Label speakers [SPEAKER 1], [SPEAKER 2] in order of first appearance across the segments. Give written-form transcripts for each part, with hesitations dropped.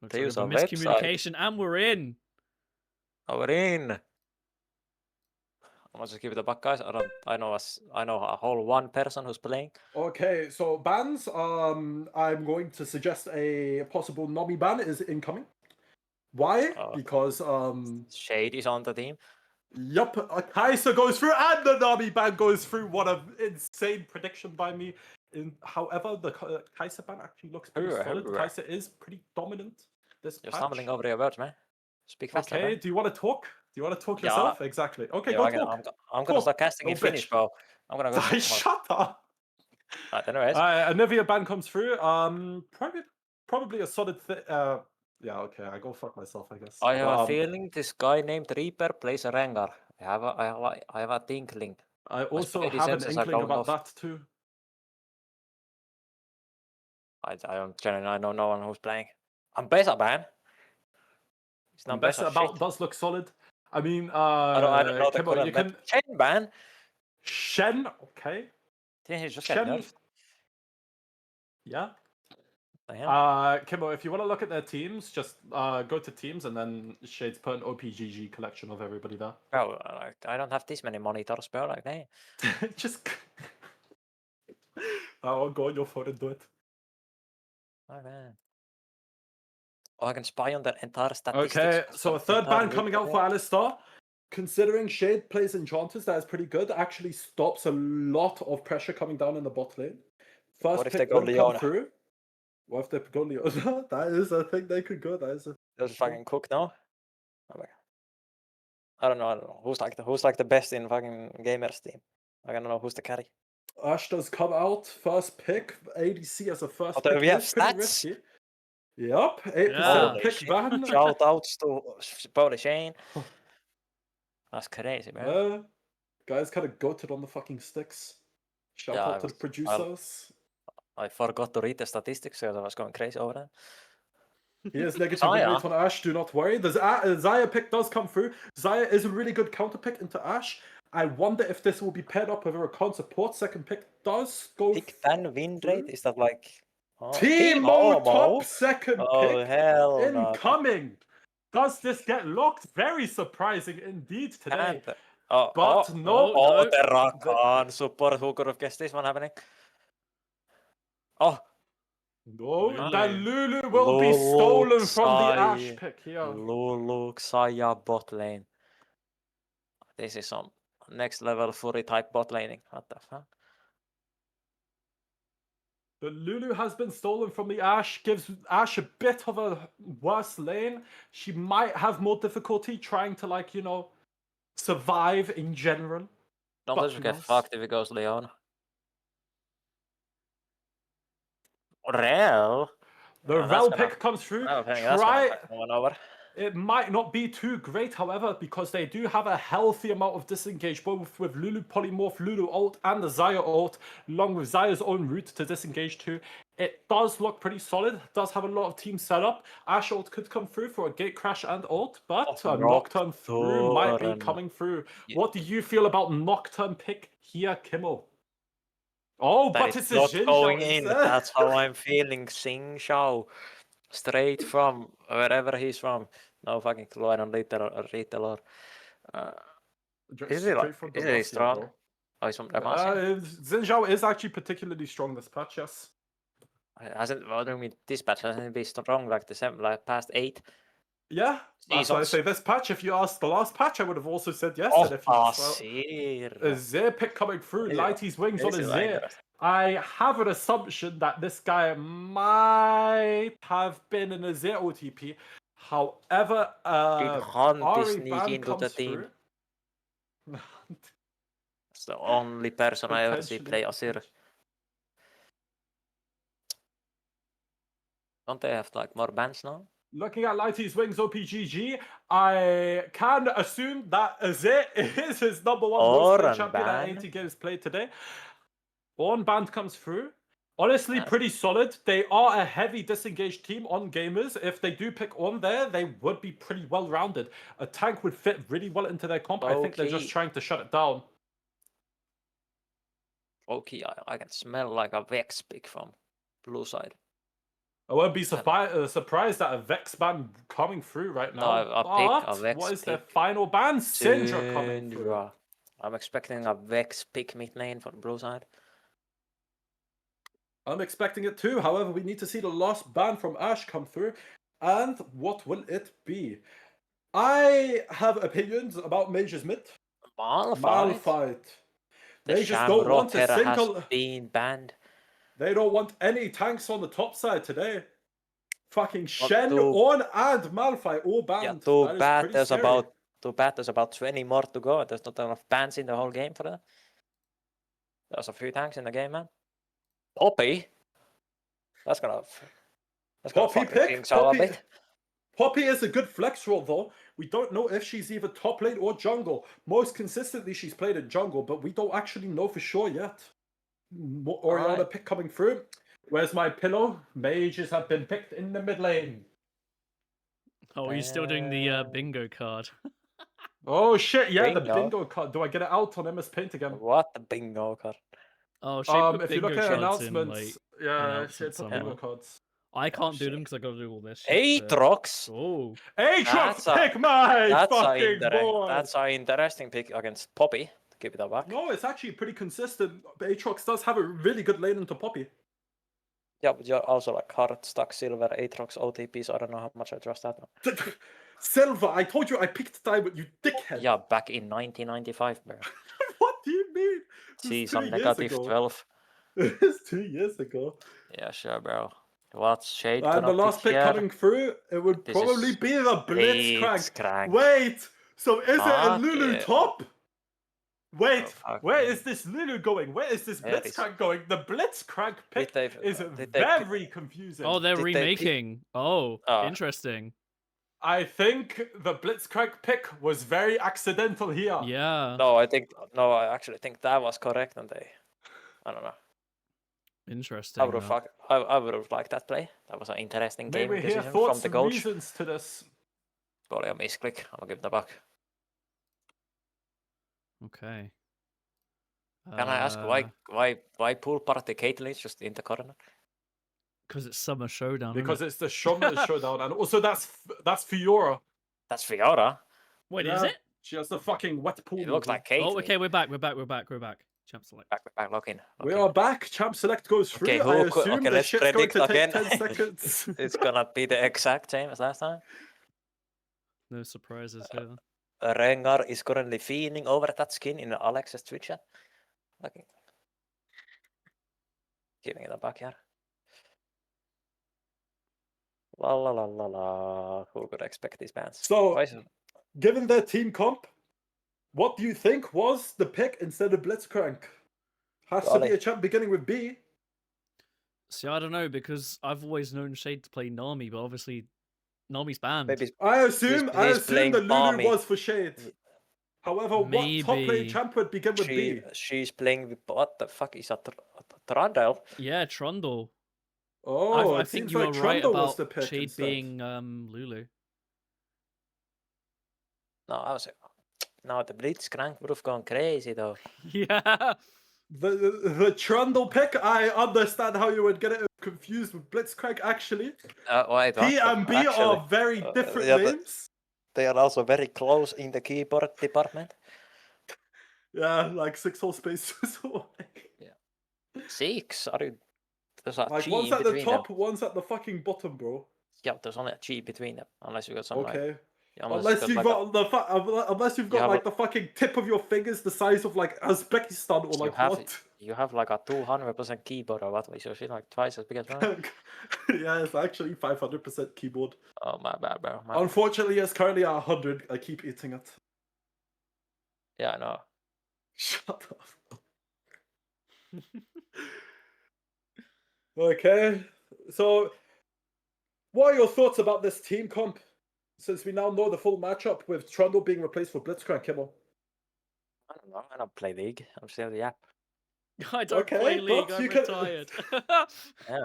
[SPEAKER 1] Looks
[SPEAKER 2] To
[SPEAKER 1] like
[SPEAKER 2] use
[SPEAKER 1] a
[SPEAKER 2] our website.
[SPEAKER 1] miscommunication, and we're in.
[SPEAKER 2] Oh, we're in. I'm gonna just give it a back, guys. I know a whole one person who's playing.
[SPEAKER 3] Okay, so bans. I'm going to suggest a possible Nobby ban is incoming. Why? Because
[SPEAKER 2] Shade is on the team.
[SPEAKER 3] Yup, a Kaiser goes through and the Nami ban goes through. What an insane prediction by me. However, the Kaiser ban actually looks pretty solid. Kaiser is pretty dominant this
[SPEAKER 2] You're
[SPEAKER 3] patch.
[SPEAKER 2] stumbling over your words, man. Speak faster,
[SPEAKER 3] Okay,
[SPEAKER 2] man.
[SPEAKER 3] do you want to talk? Do you want to talk yourself? Exactly. Okay, go talk.
[SPEAKER 2] I'm gonna start casting in Finnish, bro. I'm gonna go.
[SPEAKER 3] Shut up.
[SPEAKER 2] Anyways.
[SPEAKER 3] Anivia ban comes through. Probably a solid yeah, okay, I go fuck myself, I guess.
[SPEAKER 2] I have a feeling this guy named Reaper plays a Rengar. I have a tinkling.
[SPEAKER 3] I also have an inkling about that too.
[SPEAKER 2] I know no one who's playing. I'm Besa ban. It's not Besa
[SPEAKER 3] about does look solid. I mean,
[SPEAKER 2] I don't know the
[SPEAKER 3] Kimbo,
[SPEAKER 2] current,
[SPEAKER 3] you can
[SPEAKER 2] Shen ban.
[SPEAKER 3] Shen, okay.
[SPEAKER 2] Didn't he just get nerfed?
[SPEAKER 3] Yeah. Kimbo, if you want to look at their teams, just go to teams and then Shade's put an OPGG collection of everybody there.
[SPEAKER 2] Bro, I don't have this many monitors, bro. Like, hey.
[SPEAKER 3] Just I'll go on your phone and do it.
[SPEAKER 2] Oh man. Oh, I can spy on their entire statistics.
[SPEAKER 3] Okay, so a third ban coming out for Alistar. Considering Shade plays Enchanters, that is pretty good. Actually stops a lot of pressure coming down in the bot lane. First pick will come through. What if they go Leona? That is a thing they could go. That is a...
[SPEAKER 2] Does fucking cook now? Oh my God. I don't know. Who's like the best in fucking Gaymers team? I don't know who's the carry.
[SPEAKER 3] Ash does come out. First pick. ADC as a first
[SPEAKER 2] pick.
[SPEAKER 3] We have stats. Risky. Yup. 8% pick ban.
[SPEAKER 2] Shout outs to Holy Shane. That's crazy, man.
[SPEAKER 3] Guys kind of goated on the fucking sticks. Shout out to the producers.
[SPEAKER 2] I forgot to read the statistics because I was going crazy over that.
[SPEAKER 3] Here's negative win rate on Ashe, do not worry. The Xayah pick does come through. Xayah is a really good counter pick into Ashe. I wonder if this will be paired up with a Rakan support. Second pick does go
[SPEAKER 2] pick ban win rate? Is that like...
[SPEAKER 3] Teemo top second pick?
[SPEAKER 2] Oh, hell
[SPEAKER 3] incoming! Does this get locked? Very surprising indeed today. No.
[SPEAKER 2] The Rakan support. Who could have guessed this one happening?
[SPEAKER 3] No, that Lulu will be stolen from the Ashe pick here.
[SPEAKER 2] Lulu, Xayah bot lane. This is some next level Fury type bot laning. What the fuck?
[SPEAKER 3] The Lulu has been stolen from the Ashe, gives Ashe a bit of a worse lane. She might have more difficulty trying to, like, you know, survive in general.
[SPEAKER 2] Don't let you get fucked if it goes Leon. Rel?
[SPEAKER 3] The Rel pick comes through. It might not be too great, however, because they do have a healthy amount of disengage, both with Lulu Polymorph, Lulu ult, and the Xayah ult, along with Xayah's own route to disengage too. It does look pretty solid, does have a lot of teams set up. Ashe ult could come through for a gate crash and ult, but a Nocturne through might be coming through. Yeah. What do you feel about Nocturne pick here, Kimmel? Oh, but it's
[SPEAKER 2] not going in. That's how I'm feeling. Xing Shao. Straight from wherever he's from. No fucking clue. I don't read the lore. Is he strong?
[SPEAKER 3] Bro. Oh, he's from Xin Zhao is actually particularly strong this patch, yes.
[SPEAKER 2] Hasn't this patch hasn't been strong like the past 8?
[SPEAKER 3] Yeah, that's why I say this patch. If you asked the last patch, I would have also said yes.
[SPEAKER 2] Oh,
[SPEAKER 3] and if you a Zir pick coming through, Lighty's wings on a Zir. I have an assumption that this guy might have been in a Zir OTP. However,
[SPEAKER 2] Ari ban comes through. It's the only person I ever see play Azir. Don't they have like more bans now?
[SPEAKER 3] Looking at Lighty's wings OPGG, I can assume that Azir is his number one most played champion at 80 games played today. Ornn band comes through. Honestly, pretty solid. They are a heavy disengaged team on Gaymers. If they do pick Ornn there, they would be pretty well rounded. A tank would fit really well into their comp. I think they're just trying to shut it down.
[SPEAKER 2] Okay, I can smell like a Vex pick from blue side.
[SPEAKER 3] I won't be surprised at a Vex ban coming through right
[SPEAKER 2] No,
[SPEAKER 3] now.
[SPEAKER 2] a pick, a
[SPEAKER 3] But
[SPEAKER 2] Vex
[SPEAKER 3] what is their
[SPEAKER 2] pick.
[SPEAKER 3] final ban? Syndra coming through.
[SPEAKER 2] Syndra. I'm expecting a Vex pick mid lane for the blue side.
[SPEAKER 3] I'm expecting it too. However, we need to see the last ban from Ash come through. And what will it be? I have opinions about Mage's mid. Malphite.
[SPEAKER 2] The
[SPEAKER 3] Mages don't want a
[SPEAKER 2] Shamrock has
[SPEAKER 3] single.
[SPEAKER 2] been banned.
[SPEAKER 3] They don't want any tanks on the top side today. Fucking
[SPEAKER 2] What
[SPEAKER 3] Shen,
[SPEAKER 2] do-
[SPEAKER 3] Ornn, and Malphite all
[SPEAKER 2] Yeah,
[SPEAKER 3] banned. That is pretty scary.
[SPEAKER 2] too bad there's about 20 more to go. There's not enough bans in the whole game for that. There's a few tanks in the game, man. Poppy? That's gonna
[SPEAKER 3] Poppy
[SPEAKER 2] fucking
[SPEAKER 3] pick.
[SPEAKER 2] things out a bit.
[SPEAKER 3] Poppy is a good flex role though. We don't know if she's either top lane or jungle. Most consistently she's played in jungle, but we don't actually know for sure yet. Orianna pick coming through. Where's my pillow? Mages have been picked in the mid lane.
[SPEAKER 1] Oh, are you still doing the bingo card?
[SPEAKER 3] Oh shit, yeah, the
[SPEAKER 2] Bingo?
[SPEAKER 3] bingo card. Do I get it out on MS Paint again?
[SPEAKER 2] What the bingo card?
[SPEAKER 1] Oh, Shade put
[SPEAKER 3] if you look
[SPEAKER 1] bingo
[SPEAKER 3] at
[SPEAKER 1] cards in,
[SPEAKER 3] announcements,
[SPEAKER 1] like,
[SPEAKER 3] yeah,
[SPEAKER 1] announcements
[SPEAKER 3] Shade put
[SPEAKER 1] somewhere.
[SPEAKER 3] bingo cards.
[SPEAKER 1] I can't do
[SPEAKER 2] shit.
[SPEAKER 1] them because I got to do all this shit.
[SPEAKER 2] Aatrox?
[SPEAKER 1] Oh,
[SPEAKER 3] Aatrox,
[SPEAKER 2] That's a-
[SPEAKER 3] pick my
[SPEAKER 2] That's
[SPEAKER 3] fucking boy!
[SPEAKER 2] That's an interesting pick against Poppy. To keep it back.
[SPEAKER 3] No, it's actually pretty consistent. Aatrox does have a really good lane into Poppy.
[SPEAKER 2] Yeah, but you're also like hard stuck silver Aatrox OTP, so I don't know how much I trust that one.
[SPEAKER 3] Silver, I told you I picked Diamond, you dickhead.
[SPEAKER 2] Yeah, back in 1995, bro.
[SPEAKER 3] What do you mean?
[SPEAKER 2] See,
[SPEAKER 3] It's
[SPEAKER 2] some
[SPEAKER 3] 2 years
[SPEAKER 2] negative
[SPEAKER 3] ago.
[SPEAKER 2] 12.
[SPEAKER 3] It's 2 years ago.
[SPEAKER 2] Yeah, sure, bro. What's Shade
[SPEAKER 3] And
[SPEAKER 2] gonna
[SPEAKER 3] the last pick
[SPEAKER 2] here?
[SPEAKER 3] coming through, it would
[SPEAKER 2] This
[SPEAKER 3] probably
[SPEAKER 2] is
[SPEAKER 3] be the Blitzcrank.
[SPEAKER 2] Blitzcrank.
[SPEAKER 3] Wait, so is it a
[SPEAKER 2] Fuck
[SPEAKER 3] Lulu
[SPEAKER 2] yeah.
[SPEAKER 3] top? Wait,
[SPEAKER 2] fuck
[SPEAKER 3] where
[SPEAKER 2] me.
[SPEAKER 3] is this Lulu going? Where is this
[SPEAKER 2] Where is-
[SPEAKER 3] Blitzcrank going? The Blitzcrank pick is
[SPEAKER 2] did they
[SPEAKER 3] very confusing.
[SPEAKER 1] oh, they're
[SPEAKER 2] Did they pick-
[SPEAKER 1] remaking. Oh,
[SPEAKER 2] Oh.
[SPEAKER 1] interesting.
[SPEAKER 3] I think the Blitzcrank pick was very accidental here.
[SPEAKER 1] Yeah,
[SPEAKER 2] No, I actually think that was correct, and I don't know.
[SPEAKER 1] interesting.
[SPEAKER 2] I would have liked that play. That was an interesting game
[SPEAKER 3] Maybe hear
[SPEAKER 2] decision from
[SPEAKER 3] thoughts
[SPEAKER 2] the
[SPEAKER 3] and
[SPEAKER 2] coach.
[SPEAKER 3] reasons to this.
[SPEAKER 2] Probably a misclick. I'm gonna give that back.
[SPEAKER 1] Okay.
[SPEAKER 2] Can I ask why pool party Caitlyn's just in the corner?
[SPEAKER 1] Because it's Summer Showdown.
[SPEAKER 3] Because
[SPEAKER 1] isn't
[SPEAKER 3] it's the Showdown, and also that's Fiora.
[SPEAKER 2] That's Fiora.
[SPEAKER 1] it? Wait, is
[SPEAKER 3] Yeah,
[SPEAKER 1] it?
[SPEAKER 3] She has the fucking wet pool.
[SPEAKER 2] It looks
[SPEAKER 3] movie.
[SPEAKER 2] like Caitlyn.
[SPEAKER 1] Oh, okay, we're back. Champ select.
[SPEAKER 2] Back, lock in.
[SPEAKER 3] We are back. Champ Select goes through.
[SPEAKER 2] Okay,
[SPEAKER 3] I
[SPEAKER 2] who could-
[SPEAKER 3] assume
[SPEAKER 2] okay,
[SPEAKER 3] the
[SPEAKER 2] let's
[SPEAKER 3] shit's going
[SPEAKER 2] predict
[SPEAKER 3] to take
[SPEAKER 2] again.
[SPEAKER 3] 10 seconds.
[SPEAKER 2] It's gonna be the exact same as last time.
[SPEAKER 1] No surprises here.
[SPEAKER 2] Rengar is currently fiending over that skin in Alex's Twitch chat. Okay. Giving it a back here. La la la la la. Who could expect these bans?
[SPEAKER 3] So,
[SPEAKER 2] Why is it-
[SPEAKER 3] given their team comp, what do you think was the pick instead of Blitzcrank? Has to be
[SPEAKER 2] Golly.
[SPEAKER 3] a champ beginning with B.
[SPEAKER 1] See, I don't know because I've always known Shade to play Nami, but obviously Nami's banned.
[SPEAKER 2] maybe
[SPEAKER 3] I assume
[SPEAKER 2] he's playing
[SPEAKER 3] the Lulu
[SPEAKER 2] Barmy.
[SPEAKER 3] was for Shade. However, what top lane
[SPEAKER 1] Maybe.
[SPEAKER 3] champ would begin with B?
[SPEAKER 2] she's playing with what the fuck is that? Trundle?
[SPEAKER 1] Yeah, Trundle.
[SPEAKER 3] Oh,
[SPEAKER 1] I
[SPEAKER 3] it
[SPEAKER 1] think
[SPEAKER 3] seems
[SPEAKER 1] you
[SPEAKER 3] like
[SPEAKER 1] were right
[SPEAKER 3] Trundle was
[SPEAKER 1] about
[SPEAKER 3] the pick
[SPEAKER 1] Shade
[SPEAKER 3] instead.
[SPEAKER 1] being Lulu.
[SPEAKER 2] No, I was. No, the Blitzcrank would have gone crazy though.
[SPEAKER 1] Yeah.
[SPEAKER 3] The Trundle pick, I understand how you would get it confused with Blitzcrank actually.
[SPEAKER 2] Wait,
[SPEAKER 3] P
[SPEAKER 2] what?
[SPEAKER 3] and B
[SPEAKER 2] Actually,
[SPEAKER 3] are very different
[SPEAKER 2] yeah,
[SPEAKER 3] names.
[SPEAKER 2] they are also very close in the keyboard department.
[SPEAKER 3] Yeah, like 6 whole spaces away.
[SPEAKER 2] 6? Are you? There's a
[SPEAKER 3] Like
[SPEAKER 2] G
[SPEAKER 3] one's
[SPEAKER 2] in
[SPEAKER 3] at the
[SPEAKER 2] between
[SPEAKER 3] top,
[SPEAKER 2] them.
[SPEAKER 3] one's at the fucking bottom, bro.
[SPEAKER 2] Yeah, there's only a G between them, unless you got some like.
[SPEAKER 3] Okay.
[SPEAKER 2] Unless
[SPEAKER 3] Unless you've got like the fucking tip of your fingers the size of like Uzbekistan or like what?
[SPEAKER 2] You have like a 200% keyboard or what? Is your shit like twice as big as mine?
[SPEAKER 3] Yeah, it's actually 500% keyboard.
[SPEAKER 2] Oh my bad, bro. My bad.
[SPEAKER 3] Unfortunately, it's currently at 100. I keep eating it.
[SPEAKER 2] Yeah, I know.
[SPEAKER 3] Shut up. Okay, so what are your thoughts about this team comp? Since we now know the full matchup with Trundle being replaced for Blitzcrank, Kimmel.
[SPEAKER 2] I don't know. I don't play League. I'm still the app.
[SPEAKER 1] I don't
[SPEAKER 3] Okay,
[SPEAKER 1] play League,
[SPEAKER 3] but
[SPEAKER 1] I'm
[SPEAKER 3] you can-
[SPEAKER 1] retired.
[SPEAKER 2] Yeah,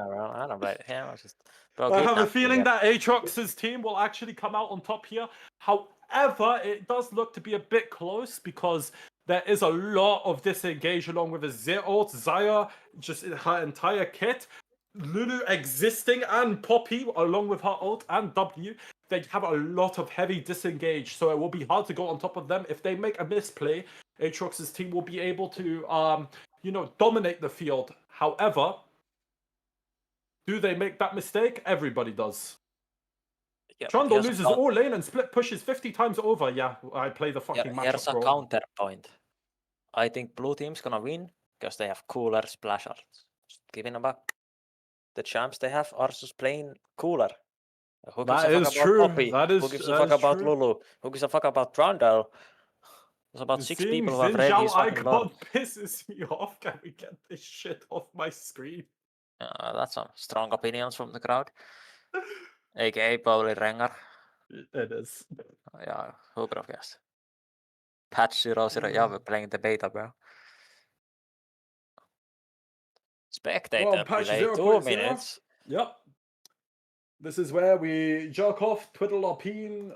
[SPEAKER 2] bro. I don't play. Yeah, I just. Bro,
[SPEAKER 3] I have a
[SPEAKER 2] kidnap me,
[SPEAKER 3] feeling
[SPEAKER 2] yeah.
[SPEAKER 3] that Aatrox's team will actually come out on top here. However, it does look to be a bit close because there is a lot of disengage along with a Zerot, Zaya, just in her entire kit. Lulu existing and Poppy, along with her ult and W, they have a lot of heavy disengage, so it will be hard to go on top of them. If they make a misplay, Aatrox's team will be able to, dominate the field. However, do they make that mistake? Everybody does.
[SPEAKER 2] Yeah,
[SPEAKER 3] Trundle loses all lane and split pushes 50 times over. Yeah, I play the fucking
[SPEAKER 2] here's
[SPEAKER 3] matchup,
[SPEAKER 2] a
[SPEAKER 3] bro.
[SPEAKER 2] counterpoint. I think blue team's gonna win because they have cooler splash arts. Just giving them back. The champs they have are just playing cooler. Who gives
[SPEAKER 3] That
[SPEAKER 2] a fuck
[SPEAKER 3] is
[SPEAKER 2] about
[SPEAKER 3] true.
[SPEAKER 2] Poppy?
[SPEAKER 3] That is
[SPEAKER 2] Who gives a
[SPEAKER 3] that
[SPEAKER 2] fuck
[SPEAKER 3] is
[SPEAKER 2] about
[SPEAKER 3] true.
[SPEAKER 2] Lulu? Who gives a fuck about Trundle? There's about 6
[SPEAKER 3] Seeing
[SPEAKER 2] people who have
[SPEAKER 3] Xin
[SPEAKER 2] read
[SPEAKER 3] Zhao
[SPEAKER 2] his fucking lore.
[SPEAKER 3] icon pisses me off. Can we get this shit off my screen?
[SPEAKER 2] That's some strong opinions from the crowd. AKA Pauli Rengar.
[SPEAKER 3] It is.
[SPEAKER 2] Yeah, who could have guessed? Patch 00, yeah, we're playing the beta, bro. Spectator
[SPEAKER 3] Patch
[SPEAKER 2] delay 2
[SPEAKER 3] 0.0.
[SPEAKER 2] minutes.
[SPEAKER 3] Yep. This is where we jerk off, twiddle our peen,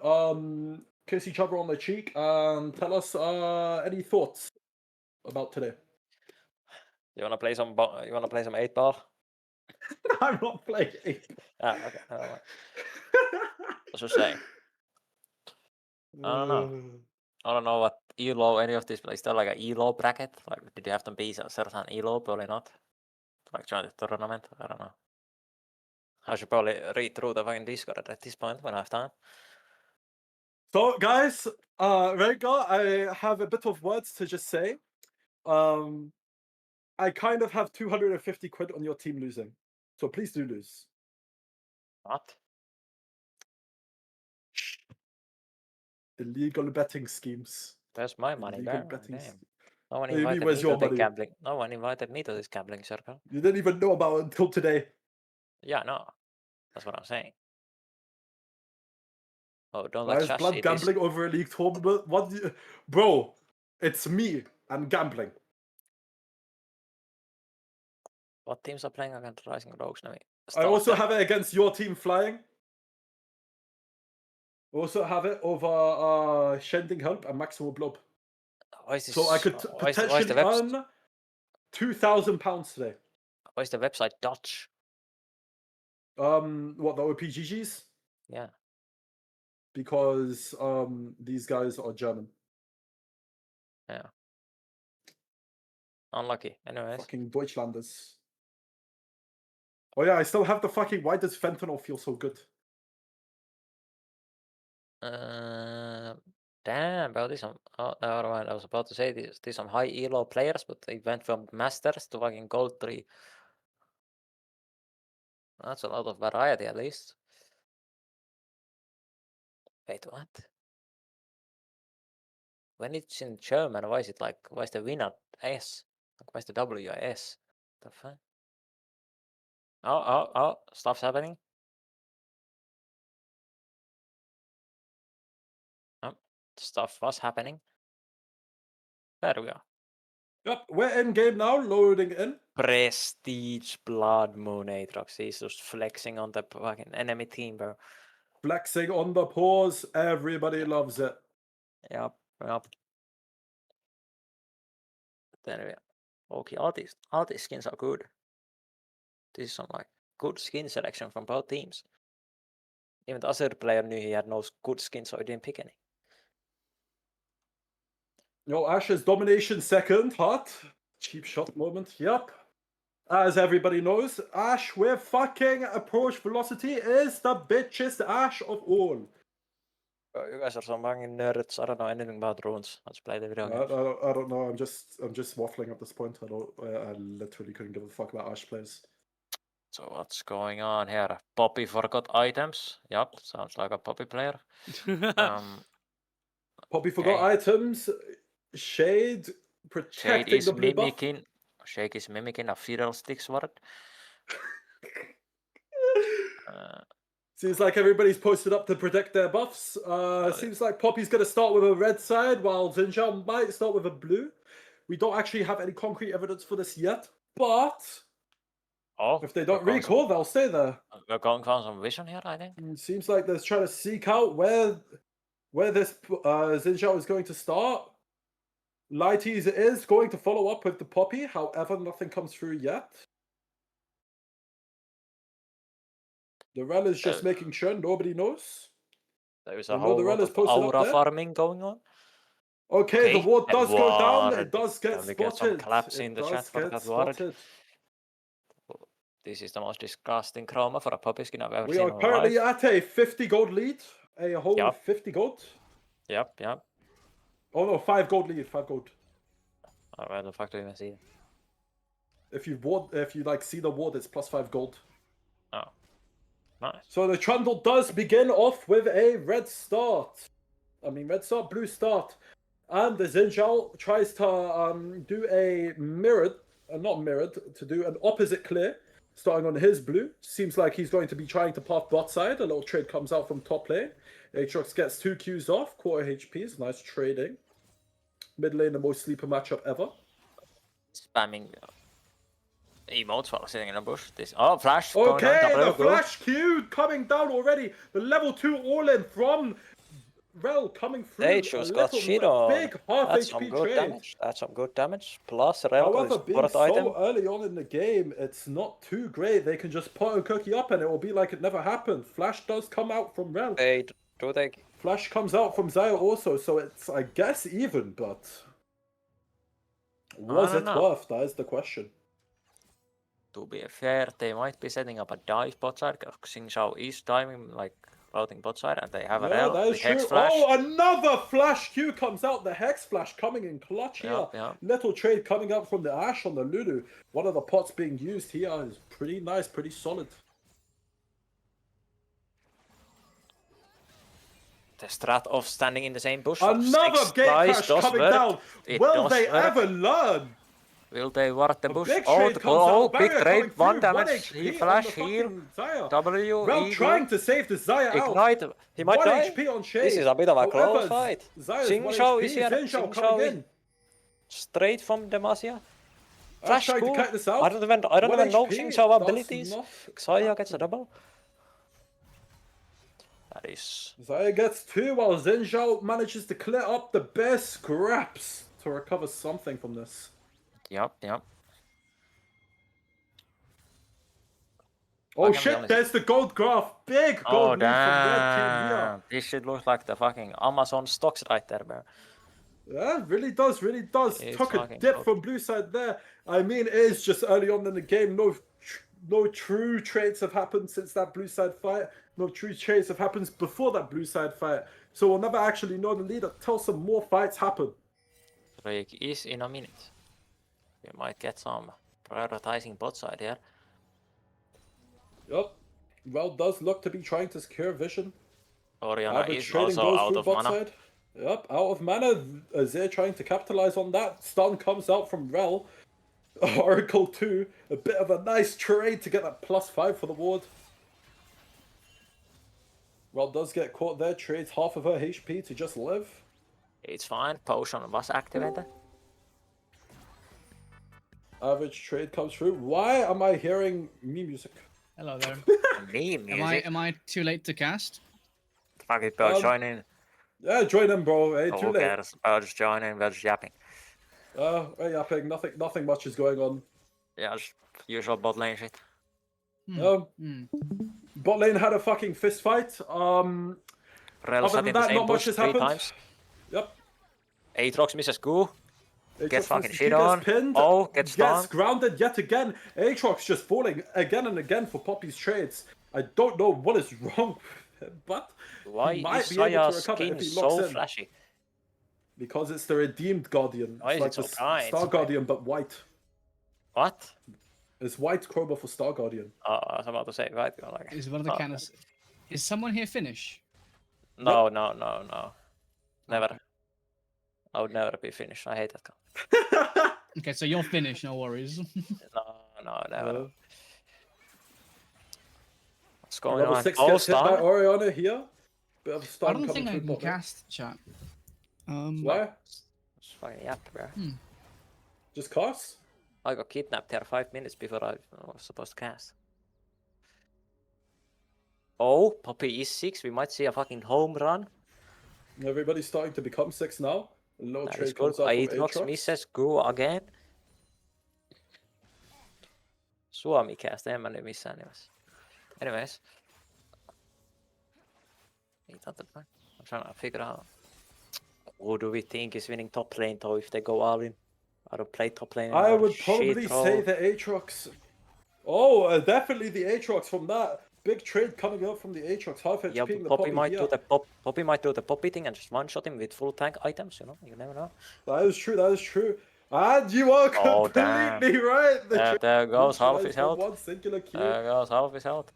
[SPEAKER 3] kiss each other on the cheek, and tell us any thoughts about today.
[SPEAKER 2] You wanna play some? You wanna play some 8-ball?
[SPEAKER 3] I'm not playing 8.
[SPEAKER 2] Okay. I was just saying. I don't know. I don't know what elo any of this. Is there like a elo bracket? Like, did you have to be a certain elo? Probably not. Like join the tournament. I don't know. I should probably read through the fucking Discord at this point when I have time.
[SPEAKER 3] So, guys, Rengar, I have a bit of words to just say. I kind of have 250 quid on your team losing. So please do lose.
[SPEAKER 2] What?
[SPEAKER 3] Illegal betting schemes.
[SPEAKER 2] There's my money,
[SPEAKER 3] Illegal
[SPEAKER 2] bro.
[SPEAKER 3] betting.
[SPEAKER 2] Damn. No one
[SPEAKER 3] What do you mean,
[SPEAKER 2] invited
[SPEAKER 3] where's
[SPEAKER 2] me
[SPEAKER 3] your
[SPEAKER 2] to the
[SPEAKER 3] money?
[SPEAKER 2] gambling. No one invited me to this gambling circle.
[SPEAKER 3] You didn't even know about it until today.
[SPEAKER 2] Yeah, no. That's what I'm saying. Oh, don't
[SPEAKER 3] Why
[SPEAKER 2] let
[SPEAKER 3] is
[SPEAKER 2] Shash
[SPEAKER 3] blood
[SPEAKER 2] see this.
[SPEAKER 3] gambling over a league tournament? What do you... Bro, it's me and gambling.
[SPEAKER 2] What teams are playing against Rising Rogues now?
[SPEAKER 3] I also have it against your team flying. Also have it over Shending Help and Maximal Blob.
[SPEAKER 2] Why is this,
[SPEAKER 3] So I could
[SPEAKER 2] why is the
[SPEAKER 3] potentially earn £2,000 today.
[SPEAKER 2] Why is the website Dutch?
[SPEAKER 3] What, the OPGGs?
[SPEAKER 2] Yeah.
[SPEAKER 3] Because these guys are German.
[SPEAKER 2] Yeah. Unlucky. Anyways.
[SPEAKER 3] Fucking Deutschlanders. Oh yeah, I still have the fucking why does fentanyl feel so good?
[SPEAKER 2] Damn, bro. These some. Oh, never mind. I was about to say these some high elo players, but they went from masters to fucking gold 3. That's a lot of variety, at least. Wait, what? When it's in German, why is it like? Why is the winner S? Like, why is the W a S? The fuck? Oh! Stuff's happening. Oh, stuff was happening. There we go.
[SPEAKER 3] Yep, we're in game now, loading in.
[SPEAKER 2] Prestige Blood Moon Aatrox. He's just flexing on the fucking enemy team, bro.
[SPEAKER 3] Flexing on the paws, everybody loves it.
[SPEAKER 2] Yep. There we go. Okay, all these skins are good. This is some like good skin selection from both teams. Even the other player knew he had no good skins, so he didn't pick any.
[SPEAKER 3] Yo, Ash's domination second, hot. Cheap shot moment, yep. As everybody knows, Ash with fucking approach velocity is the bitchest Ash of all.
[SPEAKER 2] You guys are some fucking nerds. I don't know anything about runes. Let's play the video game.
[SPEAKER 3] I don't know. I'm just waffling at this point. I literally couldn't give a fuck about Ash players.
[SPEAKER 2] So what's going on here? Poppy forgot items. Yep, sounds like a Poppy player.
[SPEAKER 3] Poppy forgot items. Shade protecting the blue buff.
[SPEAKER 2] Shake is mimicking a fiddlestick sword.
[SPEAKER 3] Seems like everybody's posted up to protect their buffs. Seems like Poppy's going to start with a red side, while Xin Zhao might start with a blue. We don't actually have any concrete evidence for this yet, but if they don't recall, they'll stay there.
[SPEAKER 2] We're going for some vision here, I think.
[SPEAKER 3] Seems like they're trying to seek out where this Xin Zhao is going to start. Lighties is going to follow up with the Poppy, however, nothing comes through yet. The Rel is just
[SPEAKER 2] Uh,
[SPEAKER 3] making sure nobody knows.
[SPEAKER 2] There's
[SPEAKER 3] You
[SPEAKER 2] a
[SPEAKER 3] know
[SPEAKER 2] whole
[SPEAKER 3] the rel
[SPEAKER 2] lot
[SPEAKER 3] is
[SPEAKER 2] of
[SPEAKER 3] posted up
[SPEAKER 2] aura
[SPEAKER 3] there?
[SPEAKER 2] farming going on.
[SPEAKER 3] Okay, the
[SPEAKER 2] Okay,
[SPEAKER 3] ward
[SPEAKER 2] and
[SPEAKER 3] does go down.
[SPEAKER 2] ward.
[SPEAKER 3] It does get
[SPEAKER 2] Can we get some
[SPEAKER 3] spotted.
[SPEAKER 2] claps
[SPEAKER 3] It
[SPEAKER 2] in the
[SPEAKER 3] does
[SPEAKER 2] chat for
[SPEAKER 3] get
[SPEAKER 2] that ward?
[SPEAKER 3] spotted.
[SPEAKER 2] This is the most disgusting chroma for a puppy skin I've ever
[SPEAKER 3] We
[SPEAKER 2] seen
[SPEAKER 3] are
[SPEAKER 2] in my
[SPEAKER 3] currently
[SPEAKER 2] life.
[SPEAKER 3] at a 50 gold lead. A whole
[SPEAKER 2] Yup.
[SPEAKER 3] 50 gold.
[SPEAKER 2] Yep.
[SPEAKER 3] Oh no, 5 gold lead. 5 gold.
[SPEAKER 2] Oh, where the fuck do you even see it?
[SPEAKER 3] If you like see the ward, it's plus 5 gold.
[SPEAKER 2] Oh, nice.
[SPEAKER 3] So the Trundle does begin off with a red start. Red start, blue start. And the Zinjal tries to do a mirrored, not mirrored, to do an opposite clear, starting on his blue. Seems like he's going to be trying to path bot side. A little trade comes out from top lane. Aatrox gets 2 Qs off, quarter HPs, nice trading. Mid lane, the most sleeper matchup ever.
[SPEAKER 2] Spamming emotes while sitting in a bush. This flash.
[SPEAKER 3] Okay,
[SPEAKER 2] going on,
[SPEAKER 3] the
[SPEAKER 2] go.
[SPEAKER 3] flash Q coming down already. The level 2 all-in from Rel coming through.
[SPEAKER 2] They just got shit on.
[SPEAKER 3] Big half
[SPEAKER 2] That's
[SPEAKER 3] HP
[SPEAKER 2] some good
[SPEAKER 3] trade.
[SPEAKER 2] damage. That's some good damage. Plus, Rel got
[SPEAKER 3] However,
[SPEAKER 2] his
[SPEAKER 3] being
[SPEAKER 2] worth
[SPEAKER 3] so
[SPEAKER 2] item.
[SPEAKER 3] early on in the game, it's not too great. They can just pot a cookie up and it will be like it never happened. Flash does come out from Rel.
[SPEAKER 2] Do they?
[SPEAKER 3] Flash comes out from Zaya also, so it's, I guess, even, but... Was it worth? That is the question.
[SPEAKER 2] To be fair, they might be setting up a dive bot side, because Xingqiao is diving, like, routing bot side, and they have a Rel,
[SPEAKER 3] that
[SPEAKER 2] the
[SPEAKER 3] is
[SPEAKER 2] Hex
[SPEAKER 3] true.
[SPEAKER 2] Flash.
[SPEAKER 3] Oh, another Flash Q comes out. The Hex Flash coming in clutch here.
[SPEAKER 2] Yeah.
[SPEAKER 3] Little trade coming out from the Ashe on the Lulu. One of the pots being used here is pretty nice, pretty solid.
[SPEAKER 2] The strat of standing in the same bush.
[SPEAKER 3] Another gate crash coming down. Will they ever learn?
[SPEAKER 2] Will they ward the bush?
[SPEAKER 3] Big
[SPEAKER 2] Oh,
[SPEAKER 3] trade
[SPEAKER 2] the
[SPEAKER 3] comes out.
[SPEAKER 2] big
[SPEAKER 3] Barrier
[SPEAKER 2] trade,
[SPEAKER 3] coming
[SPEAKER 2] 1
[SPEAKER 3] through,
[SPEAKER 2] damage. He flash, heal. W,
[SPEAKER 3] Rel
[SPEAKER 2] eagle.
[SPEAKER 3] trying to save the Zaya out.
[SPEAKER 2] Ignite. He might
[SPEAKER 3] 1
[SPEAKER 2] die.
[SPEAKER 3] HP on Shade.
[SPEAKER 2] This is a bit of a close fight.
[SPEAKER 3] Zaya's 1
[SPEAKER 2] Xingqiao
[SPEAKER 3] HP.
[SPEAKER 2] is here.
[SPEAKER 3] Zinjao coming in.
[SPEAKER 2] Straight from Demacia.
[SPEAKER 3] Flash trying to cut this out.
[SPEAKER 2] I don't even know Xingqiao abilities. Xayah gets a double. That is...
[SPEAKER 3] Zaya gets 2 while Zinjao manages to clear up the best scraps to recover something from this.
[SPEAKER 2] Yep.
[SPEAKER 3] Oh shit, there's the gold graph. Big gold lead from red team here.
[SPEAKER 2] This shit looks like the fucking Amazon stocks right there, bro.
[SPEAKER 3] Yeah, really does.
[SPEAKER 2] It's
[SPEAKER 3] Took a dip from blue side there. It is just early on in the game. No true trades have happened since that blue side fight. No true trades have happened before that blue side fight. So we'll never actually know the leader till some more fights happen.
[SPEAKER 2] Break is in a minute. We might get some prioritizing bot side here.
[SPEAKER 3] Yep. Rel does look to be trying to secure vision.
[SPEAKER 2] Orianna is also out of mana.
[SPEAKER 3] Side. Yep, out of mana. Azir trying to capitalize on that. Stun comes out from Rel. Oracle 2. A bit of a nice trade to get that +5 for the ward. Rel does get caught there. Trades half of her HP to just live.
[SPEAKER 2] It's fine. Potion was activated.
[SPEAKER 3] Average trade comes through. Why am I hearing me music?
[SPEAKER 4] Hello there.
[SPEAKER 2] Me music.
[SPEAKER 4] Am I too late to cast?
[SPEAKER 2] Fuck it, bro. Join in.
[SPEAKER 3] Yeah, join in, bro. Hey, too
[SPEAKER 2] Who
[SPEAKER 3] late.
[SPEAKER 2] cares? I'll just join in. We're just yapping.
[SPEAKER 3] We're yapping. Nothing much is going on.
[SPEAKER 2] Yeah, just usual bot lane shit.
[SPEAKER 3] Bot lane had a fucking fist fight.
[SPEAKER 2] Rel
[SPEAKER 3] Other
[SPEAKER 2] sat
[SPEAKER 3] than
[SPEAKER 2] in the
[SPEAKER 3] that,
[SPEAKER 2] same
[SPEAKER 3] not much
[SPEAKER 2] bush
[SPEAKER 3] has
[SPEAKER 2] 3
[SPEAKER 3] happened.
[SPEAKER 2] times.
[SPEAKER 3] Yep.
[SPEAKER 2] Aatrox misses Goo. Gets fucking shit
[SPEAKER 3] Gets
[SPEAKER 2] on.
[SPEAKER 3] pinned,
[SPEAKER 2] Gets stunned.
[SPEAKER 3] grounded yet again. Aatrox just falling again and again for Poppy's trades. I don't know what is wrong with him, but
[SPEAKER 2] Why
[SPEAKER 3] he might
[SPEAKER 2] is
[SPEAKER 3] be able to
[SPEAKER 2] Saya's
[SPEAKER 3] recover
[SPEAKER 2] skin
[SPEAKER 3] if he locks
[SPEAKER 2] so
[SPEAKER 3] in.
[SPEAKER 2] flashy?
[SPEAKER 3] Because it's the redeemed Guardian.
[SPEAKER 2] Why
[SPEAKER 3] It's
[SPEAKER 2] is
[SPEAKER 3] like
[SPEAKER 2] it
[SPEAKER 3] the
[SPEAKER 2] so bright?
[SPEAKER 3] Star Guardian, but white.
[SPEAKER 2] What?
[SPEAKER 3] It's white Cobra for Star Guardian.
[SPEAKER 2] I was about to say, right? Like,
[SPEAKER 4] Is one of the cannons? Is someone here Finnish?
[SPEAKER 2] No. Never. I would never be Finnish. I hate that guy.
[SPEAKER 4] Okay, so you're Finnish, no worries.
[SPEAKER 2] No, never. What's going
[SPEAKER 3] Level
[SPEAKER 2] on?
[SPEAKER 3] 6
[SPEAKER 2] Oh,
[SPEAKER 3] gets hit by
[SPEAKER 2] stun?
[SPEAKER 3] Orianna here. Bit of
[SPEAKER 4] I
[SPEAKER 3] stun
[SPEAKER 4] don't
[SPEAKER 3] coming
[SPEAKER 4] think I
[SPEAKER 3] through
[SPEAKER 4] can
[SPEAKER 3] bot lane.
[SPEAKER 4] cast chat.
[SPEAKER 3] Why?
[SPEAKER 2] It's fucking yap, bro.
[SPEAKER 3] Just cast?
[SPEAKER 2] I got kidnapped here 5 minutes before I was supposed to cast. Oh, Poppy is 6. We might see a fucking home run.
[SPEAKER 3] Everybody's starting to become 6 now. A low
[SPEAKER 2] That is
[SPEAKER 3] trade
[SPEAKER 2] good.
[SPEAKER 3] comes out from
[SPEAKER 2] Aatrox
[SPEAKER 3] Aatrox.
[SPEAKER 2] misses Goo again. Suomi cast, en mä nyt missään nimessä. Anyways. 800 man. I'm trying to figure out who do we think is winning top lane though if they go all in. I don't play top lane
[SPEAKER 3] I
[SPEAKER 2] anymore.
[SPEAKER 3] would probably say the Aatrox. Oh, definitely the Aatrox from that big trade coming up from the Aatrox. Half HP
[SPEAKER 2] Yeah,
[SPEAKER 3] the
[SPEAKER 2] Poppy might
[SPEAKER 3] here.
[SPEAKER 2] do the Poppy might do the Poppy thing and just one-shot him with full tank items, you know? You never know.
[SPEAKER 3] That is true, that is true. And you are
[SPEAKER 2] Oh,
[SPEAKER 3] completely right. The trade
[SPEAKER 2] There goes half his
[SPEAKER 3] neutralized for
[SPEAKER 2] health.
[SPEAKER 3] one singular Q.
[SPEAKER 2] There goes half his health.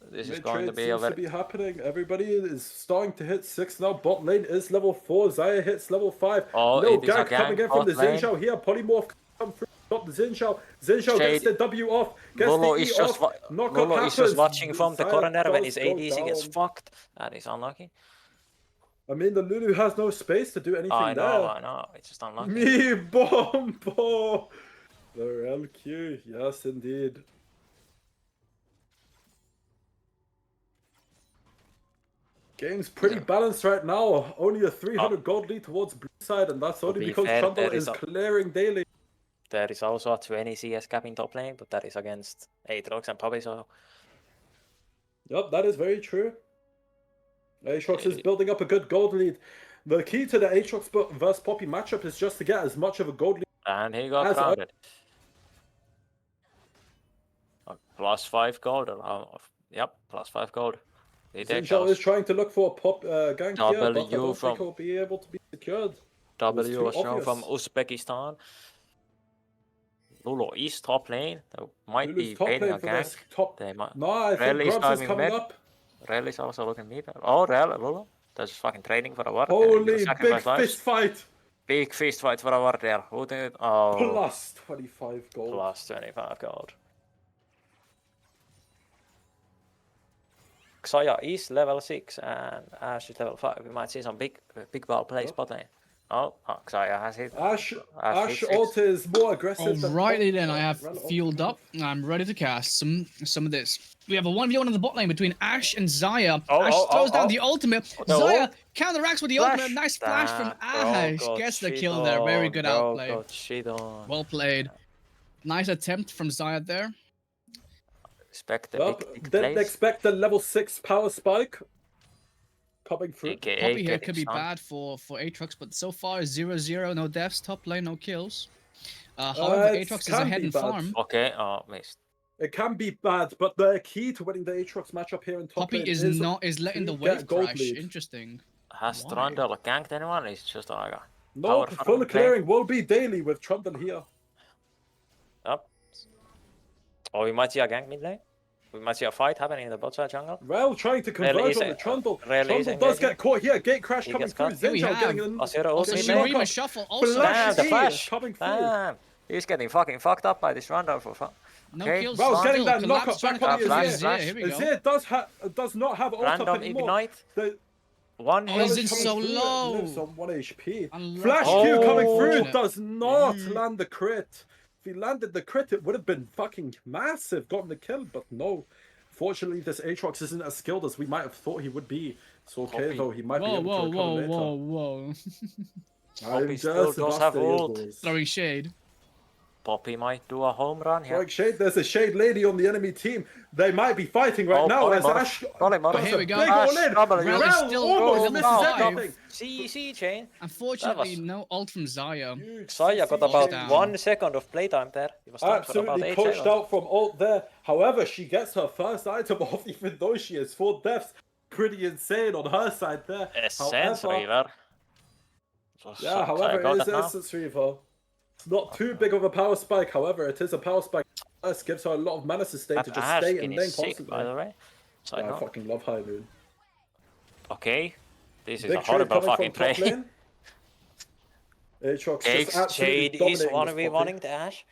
[SPEAKER 2] This is going to
[SPEAKER 3] Mid-trade
[SPEAKER 2] be a
[SPEAKER 3] seems to
[SPEAKER 2] very...
[SPEAKER 3] be happening. Everybody is starting to hit 6 now. Bot lane is level 4. Xayah hits level 5.
[SPEAKER 2] Oh,
[SPEAKER 3] Little
[SPEAKER 2] it is a
[SPEAKER 3] gank coming
[SPEAKER 2] gank
[SPEAKER 3] in from the
[SPEAKER 2] bot lane.
[SPEAKER 3] Xin Zhao here. Polymorph come through. Stop the Xin Zhao. Xin Zhao gets
[SPEAKER 2] Shade.
[SPEAKER 3] the W off. Gets
[SPEAKER 2] Lolo
[SPEAKER 3] the E
[SPEAKER 2] is just
[SPEAKER 3] off. Knock up
[SPEAKER 2] Lolo is
[SPEAKER 3] happens.
[SPEAKER 2] just watching from the
[SPEAKER 3] Xayah
[SPEAKER 2] corner when
[SPEAKER 3] does
[SPEAKER 2] his
[SPEAKER 3] go
[SPEAKER 2] ADC gets
[SPEAKER 3] down.
[SPEAKER 2] fucked. That is unlucky.
[SPEAKER 3] I mean, the Lulu has no space to do anything
[SPEAKER 2] I
[SPEAKER 3] there.
[SPEAKER 2] know. It's just unlucky.
[SPEAKER 3] Me bombo. The LQ. Yes, indeed. Game's pretty balanced right now. Only a 300 gold lead towards blue side, and that's only
[SPEAKER 2] be
[SPEAKER 3] because
[SPEAKER 2] fair,
[SPEAKER 3] Trundle
[SPEAKER 2] there
[SPEAKER 3] is
[SPEAKER 2] is a-
[SPEAKER 3] clearing daily.
[SPEAKER 2] There is also a 20 CS cap in top lane, but that is against Aatrox and Poppy, so...
[SPEAKER 3] Yep, that is very true. Aatrox is building up a good gold lead. The key to the Aatrox versus Poppy matchup is just to get as much of a gold lead.
[SPEAKER 2] And he got
[SPEAKER 3] As I-
[SPEAKER 2] grounded. Plus 5 gold. Yep, plus 5 gold. He
[SPEAKER 3] Xin
[SPEAKER 2] takes
[SPEAKER 3] Zhao
[SPEAKER 2] those.
[SPEAKER 3] is trying to look for a pop gank here, but I
[SPEAKER 2] W
[SPEAKER 3] don't
[SPEAKER 2] from-
[SPEAKER 3] think he'll be able to be secured.
[SPEAKER 2] W
[SPEAKER 3] too
[SPEAKER 2] was shown from
[SPEAKER 3] obvious.
[SPEAKER 2] Uzbekistan. Lulu is top lane. They might
[SPEAKER 3] Lulu's
[SPEAKER 2] be
[SPEAKER 3] top
[SPEAKER 2] baiting
[SPEAKER 3] lane
[SPEAKER 2] a
[SPEAKER 3] for this
[SPEAKER 2] gank.
[SPEAKER 3] top.
[SPEAKER 2] They might.
[SPEAKER 3] No, I think
[SPEAKER 2] Rel is
[SPEAKER 3] Grubs is
[SPEAKER 2] diving
[SPEAKER 3] coming
[SPEAKER 2] mid.
[SPEAKER 3] up.
[SPEAKER 2] Rel is also looking mid. Oh, Lulu. That's fucking trading for a ward.
[SPEAKER 3] Holy big fist fight.
[SPEAKER 2] Big fist fight for a ward there. Who did? Oh,
[SPEAKER 3] Plus 25 gold.
[SPEAKER 2] plus 25 gold. Xayah is level 6 and Ash is level 5. We might see some big ball plays bot lane. Oh, Xayah has hit.
[SPEAKER 3] Ash
[SPEAKER 2] hit
[SPEAKER 3] ult
[SPEAKER 2] 6.
[SPEAKER 3] is more aggressive. than
[SPEAKER 4] Alrighty
[SPEAKER 3] Pop,
[SPEAKER 4] then, I
[SPEAKER 3] but
[SPEAKER 4] have
[SPEAKER 3] Rel ult
[SPEAKER 4] fueled
[SPEAKER 3] kind
[SPEAKER 4] up. I'm ready to cast some of this. We have a 1v1 on the bot lane between Ash and Xayah. Ash throws down the ultimate.
[SPEAKER 2] The
[SPEAKER 4] Xayah
[SPEAKER 2] ult.
[SPEAKER 4] counteracts with the
[SPEAKER 2] Flash.
[SPEAKER 4] ultimate. Nice flash from
[SPEAKER 2] Bro
[SPEAKER 4] Ash.
[SPEAKER 2] got
[SPEAKER 4] Gets the
[SPEAKER 2] shit
[SPEAKER 4] kill there. Very
[SPEAKER 2] on,
[SPEAKER 4] good
[SPEAKER 2] bro
[SPEAKER 4] outplay.
[SPEAKER 2] got shit on.
[SPEAKER 4] Well played. Nice attempt from Xayah there.
[SPEAKER 2] Expect the
[SPEAKER 3] Yup,
[SPEAKER 2] big
[SPEAKER 3] didn't
[SPEAKER 2] plays.
[SPEAKER 3] expect the level 6 power spike coming through.
[SPEAKER 2] AKA
[SPEAKER 4] Poppy here
[SPEAKER 2] getting
[SPEAKER 4] could be
[SPEAKER 2] stunned.
[SPEAKER 4] bad for Aatrox, but so far 0-0, no deaths, top lane, no kills. However,
[SPEAKER 3] It
[SPEAKER 4] Aatrox is
[SPEAKER 3] can
[SPEAKER 4] ahead
[SPEAKER 3] be
[SPEAKER 4] in
[SPEAKER 3] bad.
[SPEAKER 4] farm.
[SPEAKER 2] Okay, oh, missed.
[SPEAKER 3] It can be bad, but the key to winning the Aatrox matchup here in top
[SPEAKER 4] Poppy
[SPEAKER 3] lane
[SPEAKER 4] is letting
[SPEAKER 3] to
[SPEAKER 4] the
[SPEAKER 3] get
[SPEAKER 4] wave
[SPEAKER 3] gold
[SPEAKER 4] crash.
[SPEAKER 3] lead.
[SPEAKER 4] Interesting.
[SPEAKER 2] Has
[SPEAKER 4] Why?
[SPEAKER 2] Trundle ganked anyone? It's just like a
[SPEAKER 3] No,
[SPEAKER 2] power
[SPEAKER 3] full
[SPEAKER 2] farming play.
[SPEAKER 3] clearing will be daily with Trundle here.
[SPEAKER 2] Yep. Oh, we might see a gank mid lane. We might see a fight happening in the bot side jungle.
[SPEAKER 3] Rel trying to converge
[SPEAKER 2] is
[SPEAKER 3] on
[SPEAKER 2] a-
[SPEAKER 3] the Trundle.
[SPEAKER 2] Rel is
[SPEAKER 3] Trundle does
[SPEAKER 2] engaging.
[SPEAKER 3] get caught here. Gate crash
[SPEAKER 2] He
[SPEAKER 3] coming
[SPEAKER 2] gets
[SPEAKER 3] through.
[SPEAKER 2] cut.
[SPEAKER 4] Here we
[SPEAKER 3] Zinjao getting
[SPEAKER 4] have
[SPEAKER 3] in.
[SPEAKER 2] Asura
[SPEAKER 4] Also,
[SPEAKER 2] ultimate
[SPEAKER 3] Shirima
[SPEAKER 2] lane.
[SPEAKER 4] Shirima
[SPEAKER 3] up.
[SPEAKER 4] shuffle also.
[SPEAKER 3] Flash
[SPEAKER 2] Damn, the
[SPEAKER 3] E
[SPEAKER 2] flash.
[SPEAKER 3] coming through.
[SPEAKER 2] Damn. He's getting fucking fucked up by this Trundle for fun.
[SPEAKER 4] No
[SPEAKER 2] Okay.
[SPEAKER 4] kills.
[SPEAKER 3] Well, getting
[SPEAKER 4] still.
[SPEAKER 3] that
[SPEAKER 4] Collapse
[SPEAKER 3] knockup
[SPEAKER 4] trying
[SPEAKER 3] back
[SPEAKER 4] to
[SPEAKER 3] on the
[SPEAKER 4] collapse
[SPEAKER 2] Azir.
[SPEAKER 4] Azir. Here we go.
[SPEAKER 3] Azir does not have ult up
[SPEAKER 2] Random
[SPEAKER 3] anymore.
[SPEAKER 2] ignite.
[SPEAKER 3] The
[SPEAKER 2] One
[SPEAKER 4] Oh,
[SPEAKER 2] hit.
[SPEAKER 4] he's
[SPEAKER 3] damage
[SPEAKER 4] in
[SPEAKER 3] coming
[SPEAKER 4] so
[SPEAKER 3] through,
[SPEAKER 4] low.
[SPEAKER 3] lives on 1 HP.
[SPEAKER 4] Unlucky.
[SPEAKER 3] Flash Q coming through
[SPEAKER 4] Unfortunate.
[SPEAKER 3] does not land the crit. If he landed the crit, it would have been fucking massive, gotten the kill, but no. Fortunately, this Aatrox isn't as skilled as we might have thought he would be. So okay,
[SPEAKER 2] Poppy.
[SPEAKER 3] though, he might be
[SPEAKER 4] Whoa,
[SPEAKER 3] able to
[SPEAKER 4] whoa,
[SPEAKER 3] recover
[SPEAKER 4] whoa,
[SPEAKER 3] later.
[SPEAKER 4] whoa, whoa.
[SPEAKER 3] I'm
[SPEAKER 2] Poppy still
[SPEAKER 3] just
[SPEAKER 2] does have ult.
[SPEAKER 4] Throwing shade.
[SPEAKER 2] Poppy might do a home run here.
[SPEAKER 3] Like Shade, there's a Shade lady on the enemy team. They might be fighting right
[SPEAKER 2] Oh,
[SPEAKER 3] now as
[SPEAKER 2] polymorph.
[SPEAKER 3] Ash
[SPEAKER 2] Polymorph.
[SPEAKER 3] does
[SPEAKER 4] Here
[SPEAKER 3] a
[SPEAKER 4] we go.
[SPEAKER 3] big
[SPEAKER 2] Ash,
[SPEAKER 3] all in.
[SPEAKER 2] W.
[SPEAKER 4] Rel is
[SPEAKER 3] Rel
[SPEAKER 4] still
[SPEAKER 3] almost
[SPEAKER 4] level
[SPEAKER 3] misses
[SPEAKER 4] five.
[SPEAKER 3] everything.
[SPEAKER 2] CEC chain.
[SPEAKER 4] Unfortunately,
[SPEAKER 2] was-
[SPEAKER 4] no ult from Xayah.
[SPEAKER 3] Huge
[SPEAKER 2] Xayah got
[SPEAKER 3] CC
[SPEAKER 2] about
[SPEAKER 4] down.
[SPEAKER 2] 1 second of playtime there. He was stunned for about
[SPEAKER 3] Absolutely
[SPEAKER 2] 8
[SPEAKER 3] pushed
[SPEAKER 2] seconds.
[SPEAKER 3] out from ult there. However, she gets her first item off, even though she has 4 deaths. Pretty insane on her side there.
[SPEAKER 2] Essence
[SPEAKER 3] However,
[SPEAKER 2] Reaver.
[SPEAKER 3] yeah, however, it is Essence Reaver. It's not too big of a power spike. However, it is a power spike. This gives her a lot of mana sustain
[SPEAKER 2] That
[SPEAKER 3] to just
[SPEAKER 2] Ash
[SPEAKER 3] stay
[SPEAKER 2] skin
[SPEAKER 3] in lane
[SPEAKER 2] is sick,
[SPEAKER 3] constantly.
[SPEAKER 2] by the way. So
[SPEAKER 3] Yeah, I fucking love High Moon.
[SPEAKER 2] okay, this is
[SPEAKER 3] Big
[SPEAKER 2] a
[SPEAKER 3] trade
[SPEAKER 2] horrible
[SPEAKER 3] coming
[SPEAKER 2] fucking
[SPEAKER 3] from top
[SPEAKER 2] play.
[SPEAKER 3] lane. Aatrox just
[SPEAKER 2] Jake's
[SPEAKER 3] absolutely
[SPEAKER 2] Shade is
[SPEAKER 3] dominating this
[SPEAKER 2] 1v1ing the Ash.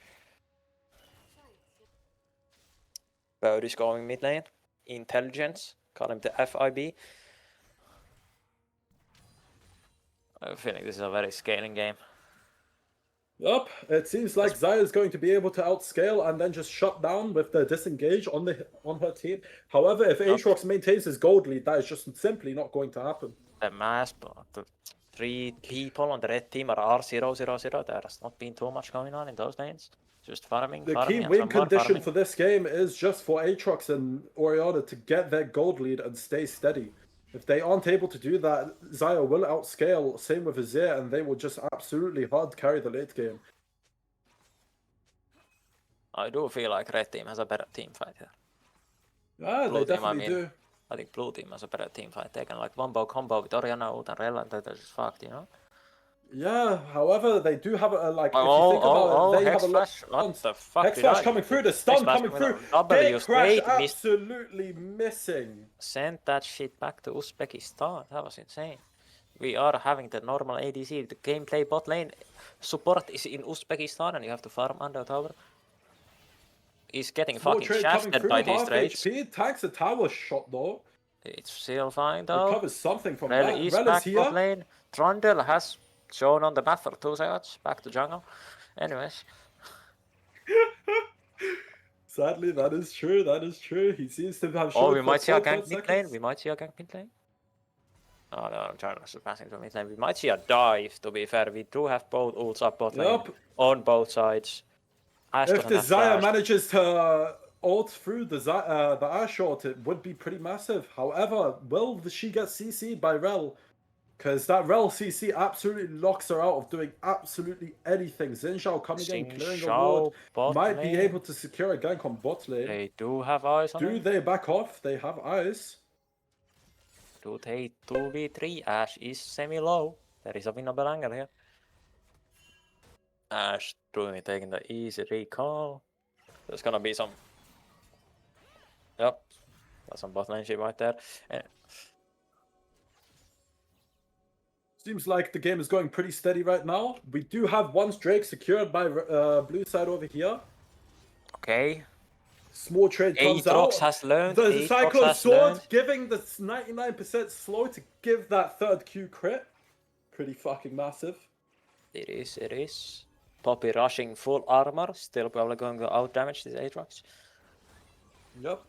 [SPEAKER 2] Bird is going mid lane. Intelligence, call him the FIB. I'm feeling this is a very scaling game.
[SPEAKER 3] Yup, it seems like Xayah is going to be able to outscale and then just shut down with the disengage on her team. However, if Aatrox maintains his gold lead, that is just simply not going to happen.
[SPEAKER 2] The mass, the 3 people on the red team are R000. There has not been too much going on in those lanes. Just farming,
[SPEAKER 3] The
[SPEAKER 2] farming,
[SPEAKER 3] key
[SPEAKER 2] and
[SPEAKER 3] win
[SPEAKER 2] some more
[SPEAKER 3] condition
[SPEAKER 2] farming.
[SPEAKER 3] for this game is just for Aatrox and Oriana to get their gold lead and stay steady. If they aren't able to do that, Xayah will outscale, same with Azir, and they will just absolutely hard carry the late game.
[SPEAKER 2] I do feel like red team has a better team fight here.
[SPEAKER 3] Yeah,
[SPEAKER 2] Blue
[SPEAKER 3] they
[SPEAKER 2] team, I
[SPEAKER 3] definitely
[SPEAKER 2] mean.
[SPEAKER 3] do.
[SPEAKER 2] I think blue team has a better team fight. They can like wombo combo with Oriana, ult, and Rel, and that is fucked, you know?
[SPEAKER 3] Yeah, however, they do have a, like, if you
[SPEAKER 2] Oh,
[SPEAKER 3] think about it, they
[SPEAKER 2] Hex
[SPEAKER 3] have a lot
[SPEAKER 2] Flash.
[SPEAKER 3] of
[SPEAKER 2] What
[SPEAKER 3] stuns.
[SPEAKER 2] the fuck
[SPEAKER 3] Hex
[SPEAKER 2] did
[SPEAKER 3] Flash
[SPEAKER 2] I
[SPEAKER 3] coming
[SPEAKER 2] do?
[SPEAKER 3] through, the
[SPEAKER 2] Hex
[SPEAKER 3] stun
[SPEAKER 2] Flash
[SPEAKER 3] coming
[SPEAKER 2] with
[SPEAKER 3] through.
[SPEAKER 2] a W
[SPEAKER 3] Big crash,
[SPEAKER 2] straight, missed.
[SPEAKER 3] absolutely missing.
[SPEAKER 2] Send that shit back to Uzbekistan. That was insane. We are having the normal ADC. The gameplay bot lane support is in Uzbekistan and you have to farm under tower. He's getting
[SPEAKER 3] Small
[SPEAKER 2] fucking
[SPEAKER 3] trade coming
[SPEAKER 2] shafted
[SPEAKER 3] through,
[SPEAKER 2] by these
[SPEAKER 3] half
[SPEAKER 2] trades.
[SPEAKER 3] HP, tanks a tower shot though.
[SPEAKER 2] It's still fine though.
[SPEAKER 3] Recovers something from
[SPEAKER 2] Rel
[SPEAKER 3] that.
[SPEAKER 2] is
[SPEAKER 3] Rel is
[SPEAKER 2] back top
[SPEAKER 3] here.
[SPEAKER 2] lane. Trundle has shown on the map for 2 seconds. Back to jungle. Anyways.
[SPEAKER 3] Sadly, that is true. That is true. He seems to have
[SPEAKER 2] Oh,
[SPEAKER 3] showed
[SPEAKER 2] we
[SPEAKER 3] for
[SPEAKER 2] might see a
[SPEAKER 3] 12
[SPEAKER 2] gank mid lane.
[SPEAKER 3] seconds.
[SPEAKER 2] We might see a gank mid lane. Oh no, I'm trying to passing to mid lane. We might see a dive, to be fair. We do have both ults up bot lane
[SPEAKER 3] Yep.
[SPEAKER 2] on both sides. Ash
[SPEAKER 3] If
[SPEAKER 2] doesn't
[SPEAKER 3] the
[SPEAKER 2] have
[SPEAKER 3] Xayah
[SPEAKER 2] flash.
[SPEAKER 3] manages to ult through the Ash ult, it would be pretty massive. However, will she get CC'd by Rel? Because that Rel CC absolutely locks her out of doing absolutely anything. Xin Zhao coming in, clearing a ward,
[SPEAKER 2] bot
[SPEAKER 3] might be
[SPEAKER 2] lane.
[SPEAKER 3] able to secure a gank on bot lane.
[SPEAKER 2] They do have eyes on
[SPEAKER 3] Do
[SPEAKER 2] it.
[SPEAKER 3] they back off? They have eyes.
[SPEAKER 2] Do they 2v3? Ash is semi-low. There is a winnable angle here. Ash doing taking the easy recall. There's gonna be some. Yep. That's some bot lane shit right there. And
[SPEAKER 3] Seems like the game is going pretty steady right now. We do have one Drake secured by blue side over here.
[SPEAKER 2] okay.
[SPEAKER 3] Small trade comes
[SPEAKER 2] Aatrox
[SPEAKER 3] out.
[SPEAKER 2] has learned.
[SPEAKER 3] The
[SPEAKER 2] Aatrox
[SPEAKER 3] Cyclone
[SPEAKER 2] has
[SPEAKER 3] Sword
[SPEAKER 2] learned.
[SPEAKER 3] giving the 99% slow to give that third Q crit. Pretty fucking massive.
[SPEAKER 2] It is, it is. Poppy rushing full armor. Still probably going to out damage this Aatrox.
[SPEAKER 3] Yep.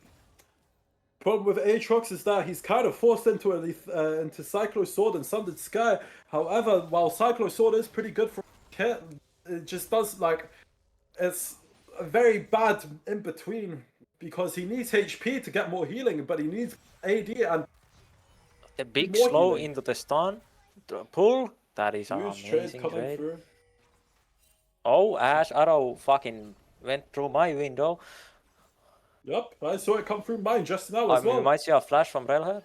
[SPEAKER 3] Problem with Aatrox is that he's kind of forced into into Cyclo Sword and Sundered Sky. However, while Cyclo Sword is pretty good for kit, it just does like it's a very bad in between because he needs HP to get more healing, but he needs AD and
[SPEAKER 2] The big
[SPEAKER 3] more
[SPEAKER 2] slow
[SPEAKER 3] healing.
[SPEAKER 2] into the stun. The pull. That is an
[SPEAKER 3] huge trade
[SPEAKER 2] amazing
[SPEAKER 3] coming
[SPEAKER 2] trade.
[SPEAKER 3] through.
[SPEAKER 2] Oh, Ash arrow fucking went through my window.
[SPEAKER 3] Yep, I saw it come through mine just now as
[SPEAKER 2] We
[SPEAKER 3] well.
[SPEAKER 2] might see a flash from Rel here.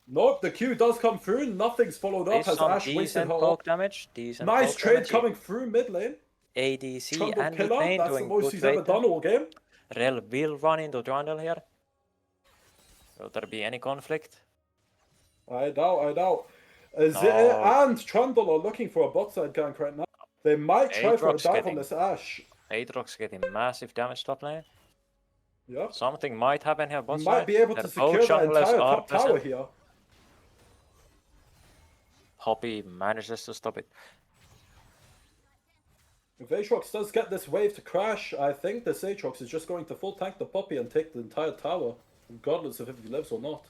[SPEAKER 3] Nope, the Q does come through. Nothing's followed up
[SPEAKER 2] There's
[SPEAKER 3] as
[SPEAKER 2] some
[SPEAKER 3] Ash wasted
[SPEAKER 2] decent
[SPEAKER 3] her
[SPEAKER 2] poke
[SPEAKER 3] ult.
[SPEAKER 2] damage. Decent
[SPEAKER 3] Nice
[SPEAKER 2] poke
[SPEAKER 3] trade
[SPEAKER 2] damage.
[SPEAKER 3] coming through mid lane.
[SPEAKER 2] ADC
[SPEAKER 3] Trundle
[SPEAKER 2] and mid
[SPEAKER 3] pillar,
[SPEAKER 2] lane
[SPEAKER 3] that's the
[SPEAKER 2] doing
[SPEAKER 3] most
[SPEAKER 2] good
[SPEAKER 3] he's
[SPEAKER 2] trade
[SPEAKER 3] ever done
[SPEAKER 2] there.
[SPEAKER 3] all game.
[SPEAKER 2] Rel will run into Trundle here. Will there be any conflict?
[SPEAKER 3] I doubt. Azir
[SPEAKER 2] No.
[SPEAKER 3] and Trundle are looking for a bot side gank right now. They might try for a
[SPEAKER 2] Aatrox
[SPEAKER 3] dive on
[SPEAKER 2] getting-
[SPEAKER 3] this Ash.
[SPEAKER 2] Aatrox getting massive damage top lane.
[SPEAKER 3] Yep.
[SPEAKER 2] Something might happen here.
[SPEAKER 3] He
[SPEAKER 2] Bot
[SPEAKER 3] might
[SPEAKER 2] side.
[SPEAKER 3] be able
[SPEAKER 2] Their
[SPEAKER 3] to secure
[SPEAKER 2] both
[SPEAKER 3] that
[SPEAKER 2] junglers
[SPEAKER 3] entire
[SPEAKER 2] are
[SPEAKER 3] top tower
[SPEAKER 2] present.
[SPEAKER 3] here.
[SPEAKER 2] Hoppy manages to stop it.
[SPEAKER 3] If Aatrox does get this wave to crash, I think this Aatrox is just going to full tank the Poppy and take the entire tower, regardless of if he lives or not.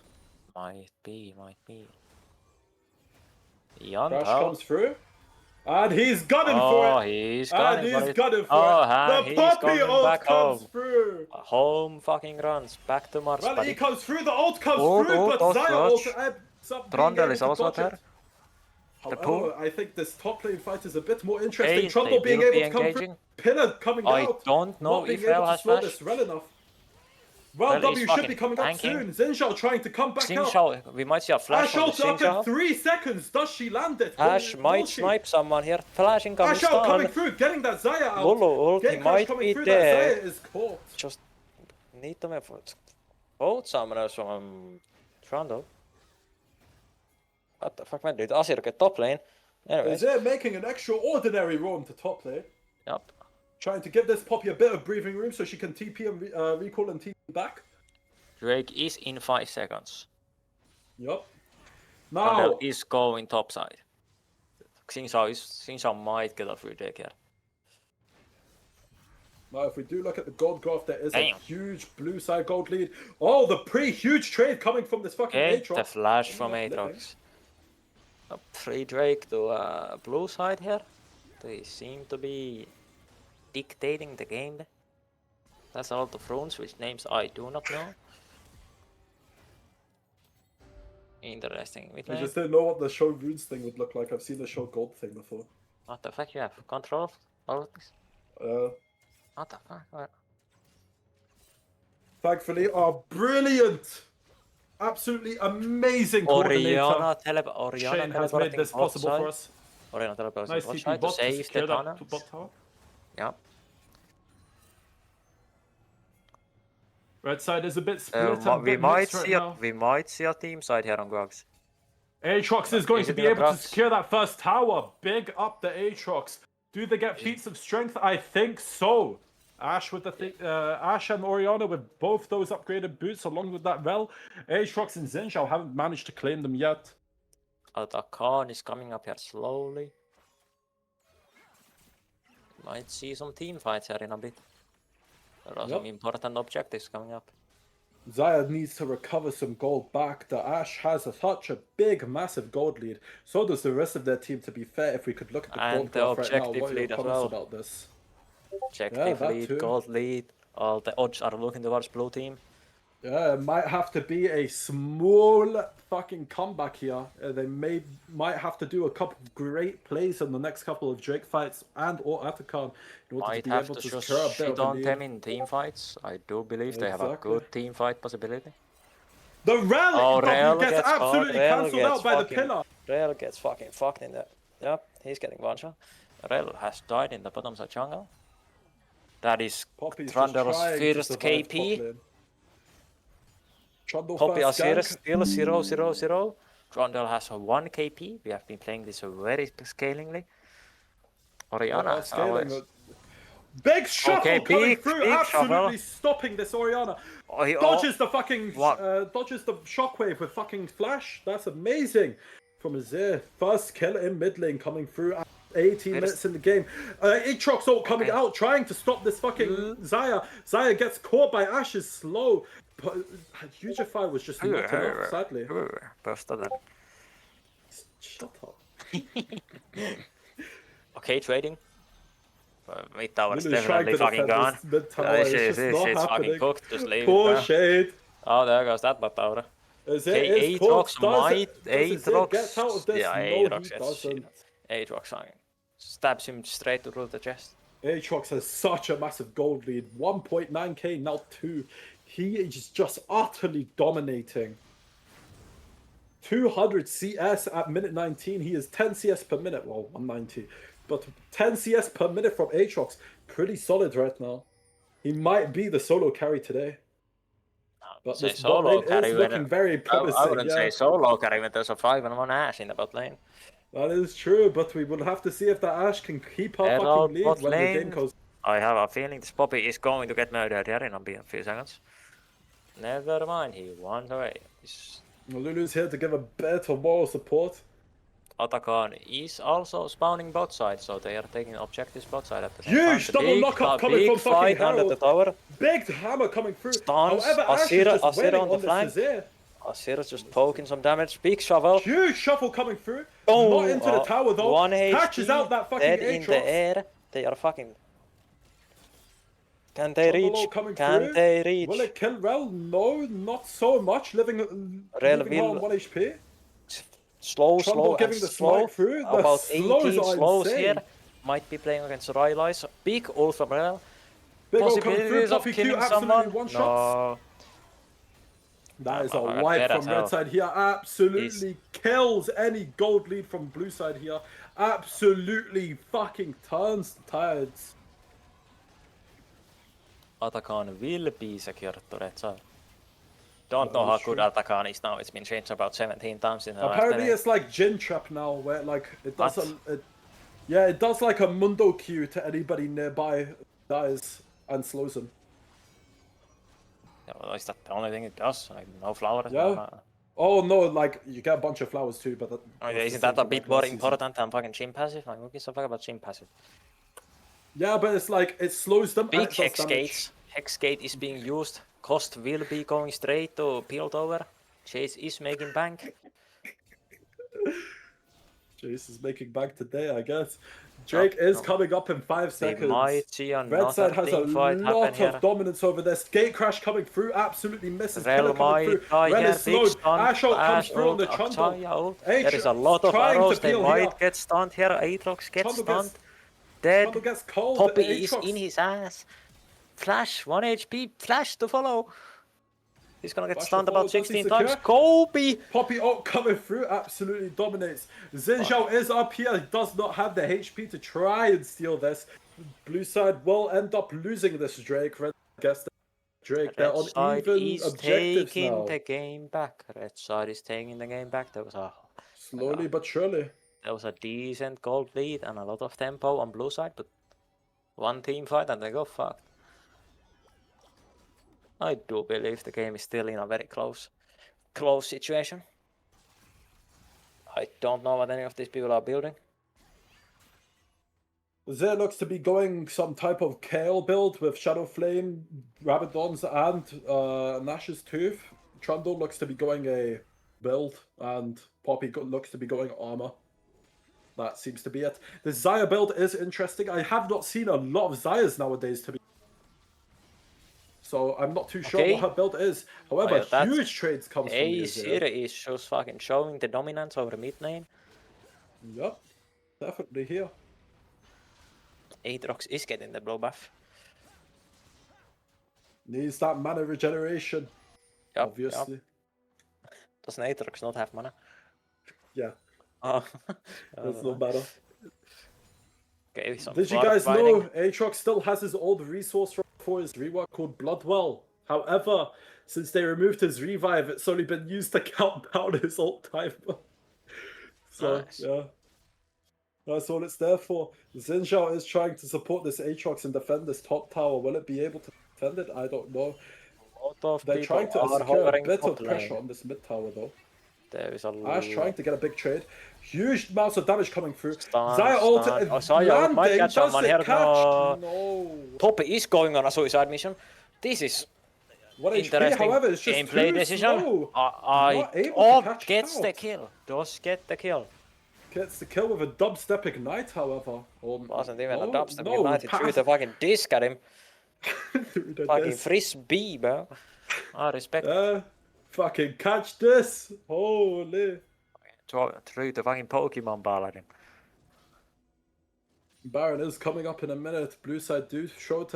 [SPEAKER 2] Might be. Young
[SPEAKER 3] Crash
[SPEAKER 2] Tao.
[SPEAKER 3] comes through. And he's gunning for
[SPEAKER 2] Oh,
[SPEAKER 3] it!
[SPEAKER 2] he's
[SPEAKER 3] And
[SPEAKER 2] gunning for
[SPEAKER 3] he's
[SPEAKER 2] it.
[SPEAKER 3] gunning for
[SPEAKER 2] Oh,
[SPEAKER 3] it!
[SPEAKER 2] and
[SPEAKER 3] The
[SPEAKER 2] he's
[SPEAKER 3] Poppy
[SPEAKER 2] coming
[SPEAKER 3] ult
[SPEAKER 2] back
[SPEAKER 3] comes
[SPEAKER 2] home.
[SPEAKER 3] through!
[SPEAKER 2] Home fucking runs back to Mars.
[SPEAKER 3] Well,
[SPEAKER 2] But
[SPEAKER 3] he
[SPEAKER 2] it-
[SPEAKER 3] comes through, the ult comes
[SPEAKER 2] Ult,
[SPEAKER 3] through,
[SPEAKER 2] ult,
[SPEAKER 3] but
[SPEAKER 2] ult,
[SPEAKER 3] Xayah
[SPEAKER 2] rush.
[SPEAKER 3] ult ends up being
[SPEAKER 2] Trundle
[SPEAKER 3] able
[SPEAKER 2] is
[SPEAKER 3] to
[SPEAKER 2] also
[SPEAKER 3] dodge
[SPEAKER 2] there.
[SPEAKER 3] it.
[SPEAKER 2] The
[SPEAKER 3] However,
[SPEAKER 2] pull.
[SPEAKER 3] I think this top lane fight is a bit more interesting.
[SPEAKER 2] Ace,
[SPEAKER 3] Trundle
[SPEAKER 2] they
[SPEAKER 3] being
[SPEAKER 2] will
[SPEAKER 3] able
[SPEAKER 2] be
[SPEAKER 3] to come
[SPEAKER 2] engaging.
[SPEAKER 3] through, Pinner coming
[SPEAKER 2] I
[SPEAKER 3] out,
[SPEAKER 2] don't know
[SPEAKER 3] not being
[SPEAKER 2] if
[SPEAKER 3] able
[SPEAKER 2] Rel
[SPEAKER 3] to
[SPEAKER 2] has
[SPEAKER 3] slow
[SPEAKER 2] flash.
[SPEAKER 3] this well enough. Well,
[SPEAKER 2] Rel
[SPEAKER 3] W
[SPEAKER 2] is
[SPEAKER 3] should be
[SPEAKER 2] fucking
[SPEAKER 3] coming
[SPEAKER 2] tanking.
[SPEAKER 3] up soon. Xin Zhao trying to come back
[SPEAKER 2] Xin
[SPEAKER 3] out.
[SPEAKER 2] Zhao, we might see a flash
[SPEAKER 3] Ash
[SPEAKER 2] from the
[SPEAKER 3] ult up
[SPEAKER 2] Xin Zhao.
[SPEAKER 3] in 3 seconds. Does she land it?
[SPEAKER 2] Ash
[SPEAKER 3] Will
[SPEAKER 2] might
[SPEAKER 3] she?
[SPEAKER 2] snipe someone here. Flashing coming
[SPEAKER 3] Ash ult coming
[SPEAKER 2] stun.
[SPEAKER 3] through, getting that Xayah out.
[SPEAKER 2] Lulu ult, he
[SPEAKER 3] Gate crash
[SPEAKER 2] might
[SPEAKER 3] coming
[SPEAKER 2] be
[SPEAKER 3] through,
[SPEAKER 2] there.
[SPEAKER 3] that Xayah is caught.
[SPEAKER 2] Just need them for both summoners from Trundle. What the fuck, man? Did Asir get top lane? Anyways,
[SPEAKER 3] Azir making an extraordinary roam to top lane.
[SPEAKER 2] yep.
[SPEAKER 3] Trying to give this Poppy a bit of breathing room so she can TP and recall and TP back.
[SPEAKER 2] Drake is in 5 seconds.
[SPEAKER 3] Yup.
[SPEAKER 2] Trundle
[SPEAKER 3] Now,
[SPEAKER 2] is going top side. Xin Zhao might get a free Drake here.
[SPEAKER 3] now, if we do look at the gold graph, there is
[SPEAKER 2] Damn.
[SPEAKER 3] a huge blue side gold lead. Oh, the pre-huge trade coming from this fucking
[SPEAKER 2] Okay,
[SPEAKER 3] Aatrox.
[SPEAKER 2] the flash from
[SPEAKER 3] Not living.
[SPEAKER 2] Aatrox. A free Drake to blue side here. They seem to be dictating the game. That's a lot of runes, which names I do not know. Interesting.
[SPEAKER 3] I just didn't know what the show runes thing would look like. I've seen the show gold thing before.
[SPEAKER 2] What the fuck? You have control of all of this? What the fuck? What?
[SPEAKER 3] Thankfully, our brilliant, absolutely amazing coordinator,
[SPEAKER 2] Oriana
[SPEAKER 3] Shane, has made this possible for us.
[SPEAKER 2] Oriana teleporting
[SPEAKER 3] Nice
[SPEAKER 2] bot
[SPEAKER 3] TP
[SPEAKER 2] side to
[SPEAKER 3] bot to
[SPEAKER 2] save the
[SPEAKER 3] secure
[SPEAKER 2] tunnel.
[SPEAKER 3] that bot tower.
[SPEAKER 2] Yeah.
[SPEAKER 3] Red side is a bit split and a
[SPEAKER 2] we
[SPEAKER 3] bit
[SPEAKER 2] might
[SPEAKER 3] mixed right
[SPEAKER 2] see
[SPEAKER 3] now.
[SPEAKER 2] we might see a team side here on Gogs.
[SPEAKER 3] Aatrox is going
[SPEAKER 2] Is
[SPEAKER 3] to
[SPEAKER 2] it
[SPEAKER 3] be
[SPEAKER 2] gonna
[SPEAKER 3] able to
[SPEAKER 2] cross?
[SPEAKER 3] secure that first tower. Big up the Aatrox. Do they get feats of strength? I think so. Ash with the Ash and Oriana with both those upgraded boots, along with that Rel. Aatrox and Zinzhao haven't managed to claim them yet.
[SPEAKER 2] Khan is coming up here slowly. Might see some team fights here in a bit. There are some important objectives coming up.
[SPEAKER 3] Xayah needs to recover some gold back. The Ash has such a big, massive gold lead. So does the rest of their team, to be fair. If we could look at the
[SPEAKER 2] And
[SPEAKER 3] gold graph
[SPEAKER 2] the
[SPEAKER 3] right now,
[SPEAKER 2] objective
[SPEAKER 3] what are your
[SPEAKER 2] lead as
[SPEAKER 3] comments
[SPEAKER 2] well.
[SPEAKER 3] about this?
[SPEAKER 2] Objective
[SPEAKER 3] that
[SPEAKER 2] lead,
[SPEAKER 3] too.
[SPEAKER 2] gold lead. All the odds are looking towards blue team.
[SPEAKER 3] Yeah, it might have to be a small fucking comeback here. They might have to do a couple of great plays in the next couple of Drake fights and or Atakan in order
[SPEAKER 2] Might
[SPEAKER 3] to be
[SPEAKER 2] have
[SPEAKER 3] able
[SPEAKER 2] to
[SPEAKER 3] to
[SPEAKER 2] just
[SPEAKER 3] secure a bit
[SPEAKER 2] shit
[SPEAKER 3] of a
[SPEAKER 2] on
[SPEAKER 3] lead.
[SPEAKER 2] them in team fights. I do believe they have a
[SPEAKER 3] Exactly.
[SPEAKER 2] good team fight possibility.
[SPEAKER 3] The rally
[SPEAKER 2] Rel
[SPEAKER 3] gets absolutely cancelled out by the pillar.
[SPEAKER 2] Rel gets fucking fucked in the... Yep, he's getting one shot. Rel has died in the bottom side jungle. That is
[SPEAKER 3] Poppy's just
[SPEAKER 2] Trundle's
[SPEAKER 3] trying to
[SPEAKER 2] first
[SPEAKER 3] survive top
[SPEAKER 2] KP.
[SPEAKER 3] lane. Trundle
[SPEAKER 2] Poppy
[SPEAKER 3] first
[SPEAKER 2] Azir
[SPEAKER 3] gank.
[SPEAKER 2] still 0-0-0. Trundle has a 1 KP. We have been playing this very scalingly. Oriana,
[SPEAKER 3] Yeah,
[SPEAKER 2] as
[SPEAKER 3] scaling.
[SPEAKER 2] always.
[SPEAKER 3] Big shuffle
[SPEAKER 2] Okay,
[SPEAKER 3] coming
[SPEAKER 2] big
[SPEAKER 3] through, absolutely
[SPEAKER 2] shuffle.
[SPEAKER 3] stopping this Oriana.
[SPEAKER 2] Oh, he
[SPEAKER 3] Dodges the fucking
[SPEAKER 2] What?
[SPEAKER 3] dodges the shockwave with fucking flash. That's amazing from Azir. First kill in mid lane coming through at 18 minutes in the game. Aatrox ult coming out, trying to stop this fucking Xayah. Xayah gets caught by Ash's slow. But Hugify was just not enough, sadly. Shut up.
[SPEAKER 2] Okay, trading. Mid tower is
[SPEAKER 3] Lulu's trying
[SPEAKER 2] definitely
[SPEAKER 3] to
[SPEAKER 2] fucking
[SPEAKER 3] defend
[SPEAKER 2] gone.
[SPEAKER 3] this mid-tower, it's just not
[SPEAKER 2] It's fucking
[SPEAKER 3] happening.
[SPEAKER 2] cooked. Just leave
[SPEAKER 3] Poor
[SPEAKER 2] it there.
[SPEAKER 3] Shade.
[SPEAKER 2] Oh, there goes that bot tower.
[SPEAKER 3] Okay,
[SPEAKER 2] Aatrox might...
[SPEAKER 3] Aatrox get out of this?
[SPEAKER 2] Yeah,
[SPEAKER 3] No,
[SPEAKER 2] Aatrox
[SPEAKER 3] he
[SPEAKER 2] gets
[SPEAKER 3] doesn't.
[SPEAKER 2] shit. Aatrox fucking stabs him straight through the chest.
[SPEAKER 3] Aatrox has such a massive gold lead. 1.9k, now 2. He is just utterly dominating. 200 CS at minute 19. He is 10 CS per minute. Well, 190. But 10 CS per minute from Aatrox. Pretty solid right now. He might be the solo carry today. But this bot lane is looking very promising.
[SPEAKER 2] I wouldn't say solo carry when there's a 5 and 1 Ash in the bot lane.
[SPEAKER 3] That is true, but we will have to see if the Ash can keep our
[SPEAKER 2] Hello,
[SPEAKER 3] fucking lead
[SPEAKER 2] bot
[SPEAKER 3] when the
[SPEAKER 2] lane.
[SPEAKER 3] game goes.
[SPEAKER 2] I have a feeling this Poppy is going to get murdered here in a few seconds. Never mind, he won away.
[SPEAKER 3] Lulu's here to give a bit of moral support.
[SPEAKER 2] Atakan is also spawning bot side, so they are taking objectives bot side at the same
[SPEAKER 3] Huge
[SPEAKER 2] time.
[SPEAKER 3] double knockup coming from fucking
[SPEAKER 2] fight under the
[SPEAKER 3] Herald.
[SPEAKER 2] tower.
[SPEAKER 3] Big hammer coming through.
[SPEAKER 2] Stuns.
[SPEAKER 3] However, Ash is just
[SPEAKER 2] Azir
[SPEAKER 3] waiting
[SPEAKER 2] on the
[SPEAKER 3] on this
[SPEAKER 2] flank.
[SPEAKER 3] Azir.
[SPEAKER 2] Azir just poking some damage. Big shovel.
[SPEAKER 3] Huge shuffle coming through.
[SPEAKER 2] Oh,
[SPEAKER 3] Not into the tower though.
[SPEAKER 2] 1
[SPEAKER 3] Catches
[SPEAKER 2] HP,
[SPEAKER 3] out that fucking
[SPEAKER 2] dead in the
[SPEAKER 3] Aatrox.
[SPEAKER 2] air. They are fucking... Can they reach? Can they reach?
[SPEAKER 3] Will it kill Rel? No, not so much. Leaving her on 1 HP.
[SPEAKER 2] Slow,
[SPEAKER 3] Trundle giving the
[SPEAKER 2] slow.
[SPEAKER 3] smite through. The
[SPEAKER 2] About
[SPEAKER 3] slows
[SPEAKER 2] 18
[SPEAKER 3] are
[SPEAKER 2] slows
[SPEAKER 3] insane.
[SPEAKER 2] here. Might be playing against Rylai's. Big ult from Rel.
[SPEAKER 3] Big ult coming through.
[SPEAKER 2] Possibilities of
[SPEAKER 3] Poppy Q
[SPEAKER 2] killing
[SPEAKER 3] absolutely
[SPEAKER 2] someone.
[SPEAKER 3] one shots.
[SPEAKER 2] No.
[SPEAKER 3] That is a
[SPEAKER 2] I'm
[SPEAKER 3] wipe
[SPEAKER 2] dead
[SPEAKER 3] from
[SPEAKER 2] as
[SPEAKER 3] red
[SPEAKER 2] hell.
[SPEAKER 3] side here. Absolutely kills any gold lead from blue side here. Absolutely fucking turns the tides.
[SPEAKER 2] Atakan will be secured to red side. Don't know how good Atakan is now. It's been changed about 17 times in the last
[SPEAKER 3] Apparently
[SPEAKER 2] minute.
[SPEAKER 3] it's like Gin Trap now, where like it does
[SPEAKER 2] What?
[SPEAKER 3] it does like a Mundo Q to anybody nearby dies and slows them.
[SPEAKER 2] Yeah, well, is that the only thing it does? Like no flowers?
[SPEAKER 3] Yeah.
[SPEAKER 2] No.
[SPEAKER 3] Oh no, like you get a bunch of flowers too, but
[SPEAKER 2] I mean,
[SPEAKER 3] that's
[SPEAKER 2] isn't
[SPEAKER 3] the
[SPEAKER 2] that
[SPEAKER 3] same
[SPEAKER 2] a
[SPEAKER 3] from,
[SPEAKER 2] bit
[SPEAKER 3] like,
[SPEAKER 2] more
[SPEAKER 3] last season.
[SPEAKER 2] important than fucking Gym passive? Like, who gives a fuck about Gym passive?
[SPEAKER 3] Yeah, but it's like it slows them. and
[SPEAKER 2] Big
[SPEAKER 3] it does
[SPEAKER 2] Hex
[SPEAKER 3] damage.
[SPEAKER 2] Gates. Hex Gate is being used. Cost will be going straight to Peel Tower. Chase is making bank.
[SPEAKER 3] Jace is making bank today, I guess. Drake is
[SPEAKER 2] no.
[SPEAKER 3] coming up in 5
[SPEAKER 2] We
[SPEAKER 3] seconds.
[SPEAKER 2] might see
[SPEAKER 3] Red
[SPEAKER 2] another
[SPEAKER 3] side has a
[SPEAKER 2] team fight happen
[SPEAKER 3] lot
[SPEAKER 2] here.
[SPEAKER 3] of dominance over this. Gate crash coming through, absolutely misses.
[SPEAKER 2] Rel
[SPEAKER 3] Pillar coming through.
[SPEAKER 2] might die
[SPEAKER 3] Rel
[SPEAKER 2] here.
[SPEAKER 3] is
[SPEAKER 2] Big
[SPEAKER 3] slowed.
[SPEAKER 2] stun.
[SPEAKER 3] Ash ult comes
[SPEAKER 2] Ash
[SPEAKER 3] through on the
[SPEAKER 2] ult,
[SPEAKER 3] Trundle.
[SPEAKER 2] Xayah ult.
[SPEAKER 3] H
[SPEAKER 2] There is a lot of
[SPEAKER 3] trying to
[SPEAKER 2] arrows. They
[SPEAKER 3] peel
[SPEAKER 2] might
[SPEAKER 3] here.
[SPEAKER 2] get stunned here. Aatrox gets
[SPEAKER 3] Trundle
[SPEAKER 2] stunned.
[SPEAKER 3] gets,
[SPEAKER 2] Dead.
[SPEAKER 3] Trundle gets cold.
[SPEAKER 2] Poppy is
[SPEAKER 3] Aatrox.
[SPEAKER 2] in his ass. Flash, 1 HP. Flash to follow. He's gonna get
[SPEAKER 3] Flash to
[SPEAKER 2] stunned
[SPEAKER 3] follow.
[SPEAKER 2] about
[SPEAKER 3] Does he
[SPEAKER 2] 16 times.
[SPEAKER 3] secure?
[SPEAKER 2] Kobe!
[SPEAKER 3] Poppy ult coming through, absolutely dominates. Xin Zhao is up here, does not have the HP to try and steal this. Blue side will end up losing this Drake. Red gets the Drake. They're
[SPEAKER 2] Red
[SPEAKER 3] on
[SPEAKER 2] side
[SPEAKER 3] even
[SPEAKER 2] is
[SPEAKER 3] objectives
[SPEAKER 2] taking
[SPEAKER 3] now.
[SPEAKER 2] the game back. Red side is taking the game back. There was a
[SPEAKER 3] Slowly but surely.
[SPEAKER 2] there was a decent gold lead and a lot of tempo on blue side, but one team fight and they go fucked. I do believe the game is still in a very close situation. I don't know what any of these people are building.
[SPEAKER 3] Zay looks to be going some type of Kale build with Shadow Flame, Rabadons, and Nash's Tooth. Trundle looks to be going a build, and Poppy looks to be going armor. That seems to be it. The Xayah build is interesting. I have not seen a lot of Xayahs nowadays, to be. So I'm not too sure
[SPEAKER 2] Okay.
[SPEAKER 3] what her build is. However,
[SPEAKER 2] yeah, that's-
[SPEAKER 3] huge trades comes from the
[SPEAKER 2] Azir
[SPEAKER 3] Azir.
[SPEAKER 2] is just fucking showing the dominance over mid lane.
[SPEAKER 3] Yep, definitely here.
[SPEAKER 2] Aatrox is getting the blowback.
[SPEAKER 3] Needs that mana regeneration,
[SPEAKER 2] Yup,
[SPEAKER 3] obviously.
[SPEAKER 2] yup. Doesn't Aatrox not have mana?
[SPEAKER 3] Yeah,
[SPEAKER 2] Oh,
[SPEAKER 3] there's no matter.
[SPEAKER 2] Okay, some
[SPEAKER 3] Did you
[SPEAKER 2] Clark
[SPEAKER 3] guys
[SPEAKER 2] fighting.
[SPEAKER 3] know Aatrox still has his old resource for his rework called Bloodwell? However, since they removed his revive, it's only been used to count down his ult timer. So,
[SPEAKER 2] Nice.
[SPEAKER 3] yeah. That's all it's there for. Xin Zhao is trying to support this Aatrox and defend this top tower. Will it be able to defend it? I don't know.
[SPEAKER 2] A lot of
[SPEAKER 3] They're
[SPEAKER 2] people
[SPEAKER 3] trying to
[SPEAKER 2] are
[SPEAKER 3] secure a
[SPEAKER 2] hovering
[SPEAKER 3] bit
[SPEAKER 2] top
[SPEAKER 3] of pressure
[SPEAKER 2] lane.
[SPEAKER 3] on this mid tower, though.
[SPEAKER 2] There is a
[SPEAKER 3] Ash trying to get a big trade. Huge amounts of damage coming through.
[SPEAKER 2] Stun,
[SPEAKER 3] Xayah ult
[SPEAKER 2] stun. Oh, Xayah ult might
[SPEAKER 3] landing.
[SPEAKER 2] catch
[SPEAKER 3] Does
[SPEAKER 2] someone
[SPEAKER 3] it
[SPEAKER 2] here.
[SPEAKER 3] catch?
[SPEAKER 2] No.
[SPEAKER 3] No.
[SPEAKER 2] Poppy is going on a suicide mission. This is
[SPEAKER 3] What HP,
[SPEAKER 2] interesting
[SPEAKER 3] however, is just
[SPEAKER 2] gameplay
[SPEAKER 3] too
[SPEAKER 2] decision.
[SPEAKER 3] slow.
[SPEAKER 2] I
[SPEAKER 3] Not able to
[SPEAKER 2] oh,
[SPEAKER 3] catch
[SPEAKER 2] gets the
[SPEAKER 3] out.
[SPEAKER 2] kill. Does get the kill.
[SPEAKER 3] Gets the kill with a dubstep ignite, however.
[SPEAKER 2] Wasn't even a
[SPEAKER 3] no,
[SPEAKER 2] dubstep.
[SPEAKER 3] no,
[SPEAKER 2] United threw
[SPEAKER 3] pass-
[SPEAKER 2] the fucking disc at him.
[SPEAKER 3] through the
[SPEAKER 2] Fucking
[SPEAKER 3] disc.
[SPEAKER 2] frisbee, bro. I respect.
[SPEAKER 3] Fucking catch this. Holy.
[SPEAKER 2] Threw the fucking Pokemon ball at him.
[SPEAKER 3] Baron is coming up in a minute. Blue side do seem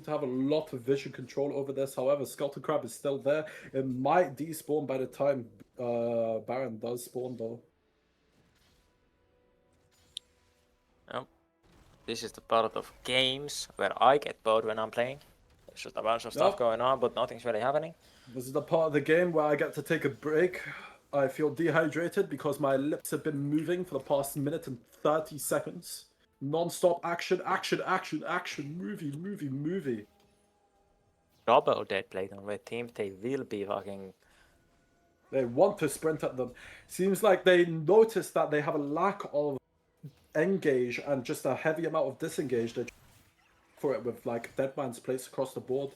[SPEAKER 3] to have a lot of vision control over this. However, Skeleton Crab is still there. It might despawn by the time Baron does spawn, though.
[SPEAKER 2] This is the part of games where I get bored when I'm playing. There's just a bunch of stuff
[SPEAKER 3] Yep.
[SPEAKER 2] going on, but nothing's really happening.
[SPEAKER 3] This is the part of the game where I get to take a break. I feel dehydrated because my lips have been moving for the past minute and 30 seconds. Non-stop action, action, action, action, movie.
[SPEAKER 2] Double dead plate on red team, they will be fucking.
[SPEAKER 3] They want to sprint at them. Seems like they notice that they have a lack of engage and just a heavy amount of disengage. They for it with like Deadman's place across the board.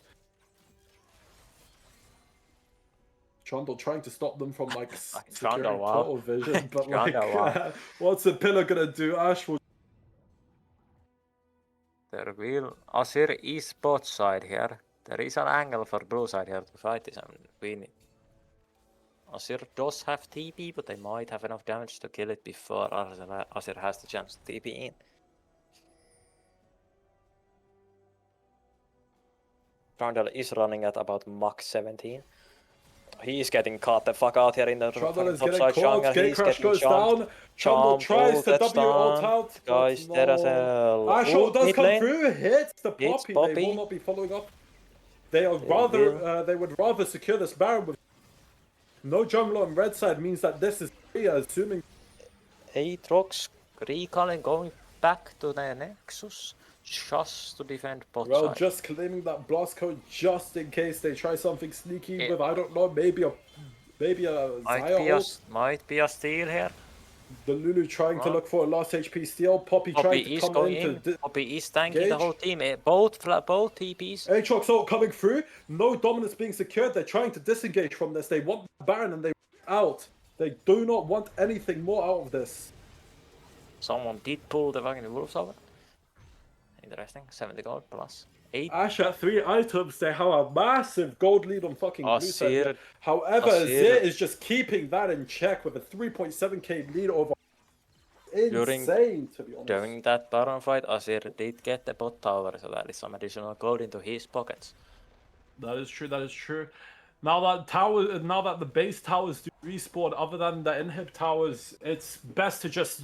[SPEAKER 3] Trundle trying to stop them from like securing
[SPEAKER 2] Trundle, wow.
[SPEAKER 3] total vision, but like,
[SPEAKER 2] Trundle, wow.
[SPEAKER 3] what's the pillar gonna do? Ash will.
[SPEAKER 2] There will. Azir is bot side here. There is an angle for blue side here to fight this and win it. Azir does have TP, but they might have enough damage to kill it before Azir has the chance to TP in. Trundle is running at about max 17. He is getting caught the fuck out here in the
[SPEAKER 3] Trundle is
[SPEAKER 2] top
[SPEAKER 3] getting
[SPEAKER 2] side
[SPEAKER 3] caught.
[SPEAKER 2] jungle.
[SPEAKER 3] Gate
[SPEAKER 2] He's
[SPEAKER 3] crash
[SPEAKER 2] getting
[SPEAKER 3] goes
[SPEAKER 2] jumped.
[SPEAKER 3] down. Trundle tries to
[SPEAKER 2] that's
[SPEAKER 3] W ult
[SPEAKER 2] done.
[SPEAKER 3] out. but
[SPEAKER 2] Guys, there is
[SPEAKER 3] no.
[SPEAKER 2] a
[SPEAKER 3] Ash ult does
[SPEAKER 2] mid
[SPEAKER 3] come
[SPEAKER 2] lane.
[SPEAKER 3] through. Hits the
[SPEAKER 2] Hits
[SPEAKER 3] Poppy. They
[SPEAKER 2] Poppy.
[SPEAKER 3] will not be following up. They are
[SPEAKER 2] will.
[SPEAKER 3] they would rather secure this Baron with no jungle on red side means that this is assuming.
[SPEAKER 2] Aatrox recalling, going back to the Nexus just to defend bot
[SPEAKER 3] Well,
[SPEAKER 2] side.
[SPEAKER 3] just claiming that blast code just in case they try something sneaky
[SPEAKER 2] Yeah.
[SPEAKER 3] with, I don't know, maybe a Xayah ult.
[SPEAKER 2] Might be a steal here.
[SPEAKER 3] The Lulu trying to
[SPEAKER 2] Well.
[SPEAKER 3] look for a last HP steal. Poppy
[SPEAKER 2] Poppy
[SPEAKER 3] trying to
[SPEAKER 2] is
[SPEAKER 3] come
[SPEAKER 2] going
[SPEAKER 3] in to.
[SPEAKER 2] Poppy is tanking the
[SPEAKER 3] engage.
[SPEAKER 2] whole team. Both TPs.
[SPEAKER 3] Aatrox ult coming through. No dominance being secured. They're trying to disengage from this. They want Baron and they out. They do not want anything more out of this.
[SPEAKER 2] Someone did pull the fucking wolves over. Interesting. 70 gold plus 8.
[SPEAKER 3] Ash at 3 items, they have a massive gold lead on fucking blue side here.
[SPEAKER 2] Asir,
[SPEAKER 3] However,
[SPEAKER 2] Asir-
[SPEAKER 3] Zir is just keeping that in check with a 3.7k lead over. Insane, to be honest.
[SPEAKER 2] during that Baron fight, Asir did get the bot tower, so that is some additional gold into his pockets.
[SPEAKER 3] That is true. That is true. Now that the base towers do respawn, other than the inhib towers, it's best to just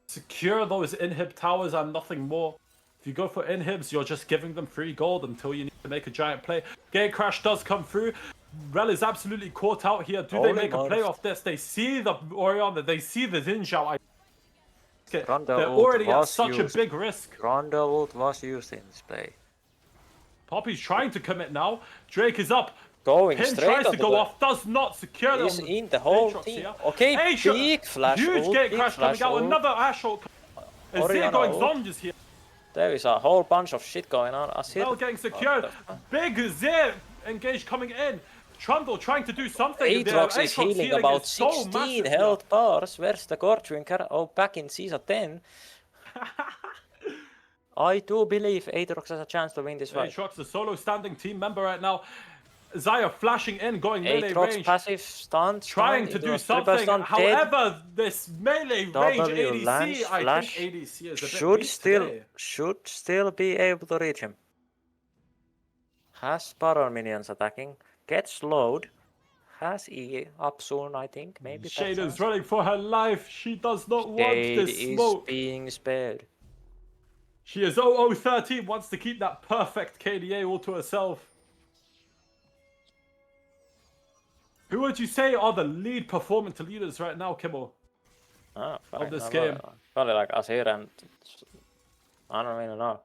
[SPEAKER 3] secure those inhib towers and nothing more. If you go for inhibs, you're just giving them free gold until you need to make a giant play. Gate crash does come through. Rel is absolutely caught out here. Do they make a play off this? They see the Orion, they see the Zinjao. They're already at such a big risk.
[SPEAKER 2] Rondo ult was used in this play.
[SPEAKER 3] Poppy's trying to commit now. Drake is up.
[SPEAKER 2] Going
[SPEAKER 3] Pin
[SPEAKER 2] straight
[SPEAKER 3] tries
[SPEAKER 2] on
[SPEAKER 3] to
[SPEAKER 2] the
[SPEAKER 3] go
[SPEAKER 2] play.
[SPEAKER 3] off, does not secure them.
[SPEAKER 2] He's in the whole
[SPEAKER 3] Aatrox
[SPEAKER 2] team.
[SPEAKER 3] here.
[SPEAKER 2] Okay,
[SPEAKER 3] Aatrox,
[SPEAKER 2] big flash
[SPEAKER 3] huge
[SPEAKER 2] ult,
[SPEAKER 3] gate
[SPEAKER 2] big
[SPEAKER 3] crash
[SPEAKER 2] flash
[SPEAKER 3] coming out.
[SPEAKER 2] ult.
[SPEAKER 3] Another Ash ult. Is
[SPEAKER 2] Oriana
[SPEAKER 3] there going
[SPEAKER 2] ult.
[SPEAKER 3] zombies here?
[SPEAKER 2] There is a whole bunch of shit going on. Asir,
[SPEAKER 3] Well, getting secured. Big Zir engaged coming in. Trundle trying to do something.
[SPEAKER 2] Aatrox is healing about
[SPEAKER 3] is so
[SPEAKER 2] 16
[SPEAKER 3] massive here.
[SPEAKER 2] health bars. Where's the core drinker? Oh, back in season 10. I do believe Aatrox has a chance to win this fight.
[SPEAKER 3] Aatrox, the solo standing team member right now. Zaya flashing in, going melee
[SPEAKER 2] Aatrox
[SPEAKER 3] range.
[SPEAKER 2] passive stunt.
[SPEAKER 3] Trying to do something. However, this melee range
[SPEAKER 2] W
[SPEAKER 3] ADC,
[SPEAKER 2] launch,
[SPEAKER 3] I
[SPEAKER 2] flash,
[SPEAKER 3] think ADC is a bit
[SPEAKER 2] should
[SPEAKER 3] weak
[SPEAKER 2] still
[SPEAKER 3] today.
[SPEAKER 2] be able to reach him. Has Baron minions attacking. Gets slowed. Has E up soon, I think. Maybe
[SPEAKER 3] Shader's running for her life. She does not want
[SPEAKER 2] Shade
[SPEAKER 3] this
[SPEAKER 2] is
[SPEAKER 3] smoke.
[SPEAKER 2] being spared.
[SPEAKER 3] She is 0013, wants to keep that perfect KDA all to herself. Who would you say are the lead performance leaders right now, Kimmel?
[SPEAKER 2] Of
[SPEAKER 3] this game?
[SPEAKER 2] Probably like Asir and I don't really know.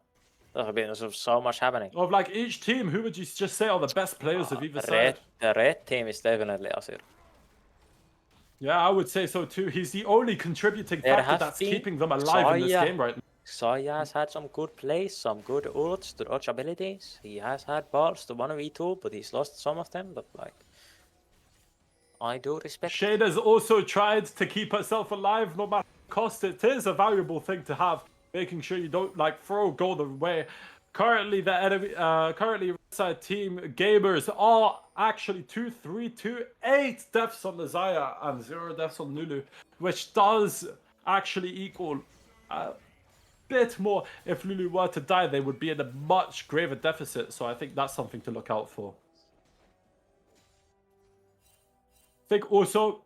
[SPEAKER 2] There's so much happening.
[SPEAKER 3] Of like each team, who would you just say are the best players of either side?
[SPEAKER 2] The red team is definitely Asir.
[SPEAKER 3] Yeah, I would say so too. He's the only contributing factor that's keeping them alive in this game right now.
[SPEAKER 2] Xayah has had some good plays, some good ults, dodge abilities. He has had balls to 1v2, but he's lost some of them. But like, I do respect.
[SPEAKER 3] Shader's also tried to keep herself alive no matter the cost. It is a valuable thing to have, making sure you don't like throw gold away. Currently, the enemy, red side team Gaymers are actually 2-3-2, 8 deaths on the Xayah and 0 deaths on Lulu, which does actually equal a bit more. If Lulu were to die, they would be in a much graver deficit. So I think that's something to look out for. I think also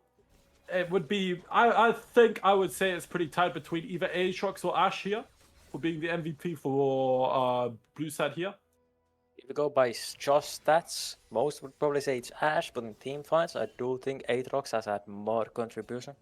[SPEAKER 3] it would be, I think I would say it's pretty tight between either Aatrox or Ashe here for being the MVP for blue side here.
[SPEAKER 2] If you go by just stats, most would probably say it's Ashe, but in team fights, I do think Aatrox has had more contribution.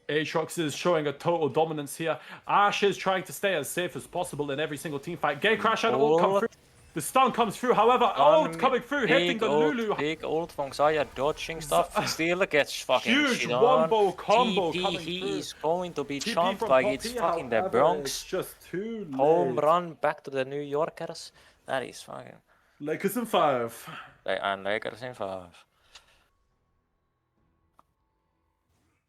[SPEAKER 3] Aatrox is showing a total dominance here. Ashe is trying to stay as safe as possible in every single team fight. Gate crash and ult come through. The stun comes through, however, ult coming through, hitting the Lulu.
[SPEAKER 2] Big ult from Xayah, dodging stuff, still gets fucking
[SPEAKER 3] huge
[SPEAKER 2] shit
[SPEAKER 3] wombo combo
[SPEAKER 2] TP,
[SPEAKER 3] coming
[SPEAKER 2] he
[SPEAKER 3] through.
[SPEAKER 2] is going to be
[SPEAKER 3] TP
[SPEAKER 2] jumped
[SPEAKER 3] from
[SPEAKER 2] like it's
[SPEAKER 3] Poppy,
[SPEAKER 2] fucking the
[SPEAKER 3] however,
[SPEAKER 2] Bronx.
[SPEAKER 3] It's just too late.
[SPEAKER 2] Home run back to the New Yorkers. That is fucking...
[SPEAKER 3] Lakers in 5.
[SPEAKER 2] And Lakers in 5.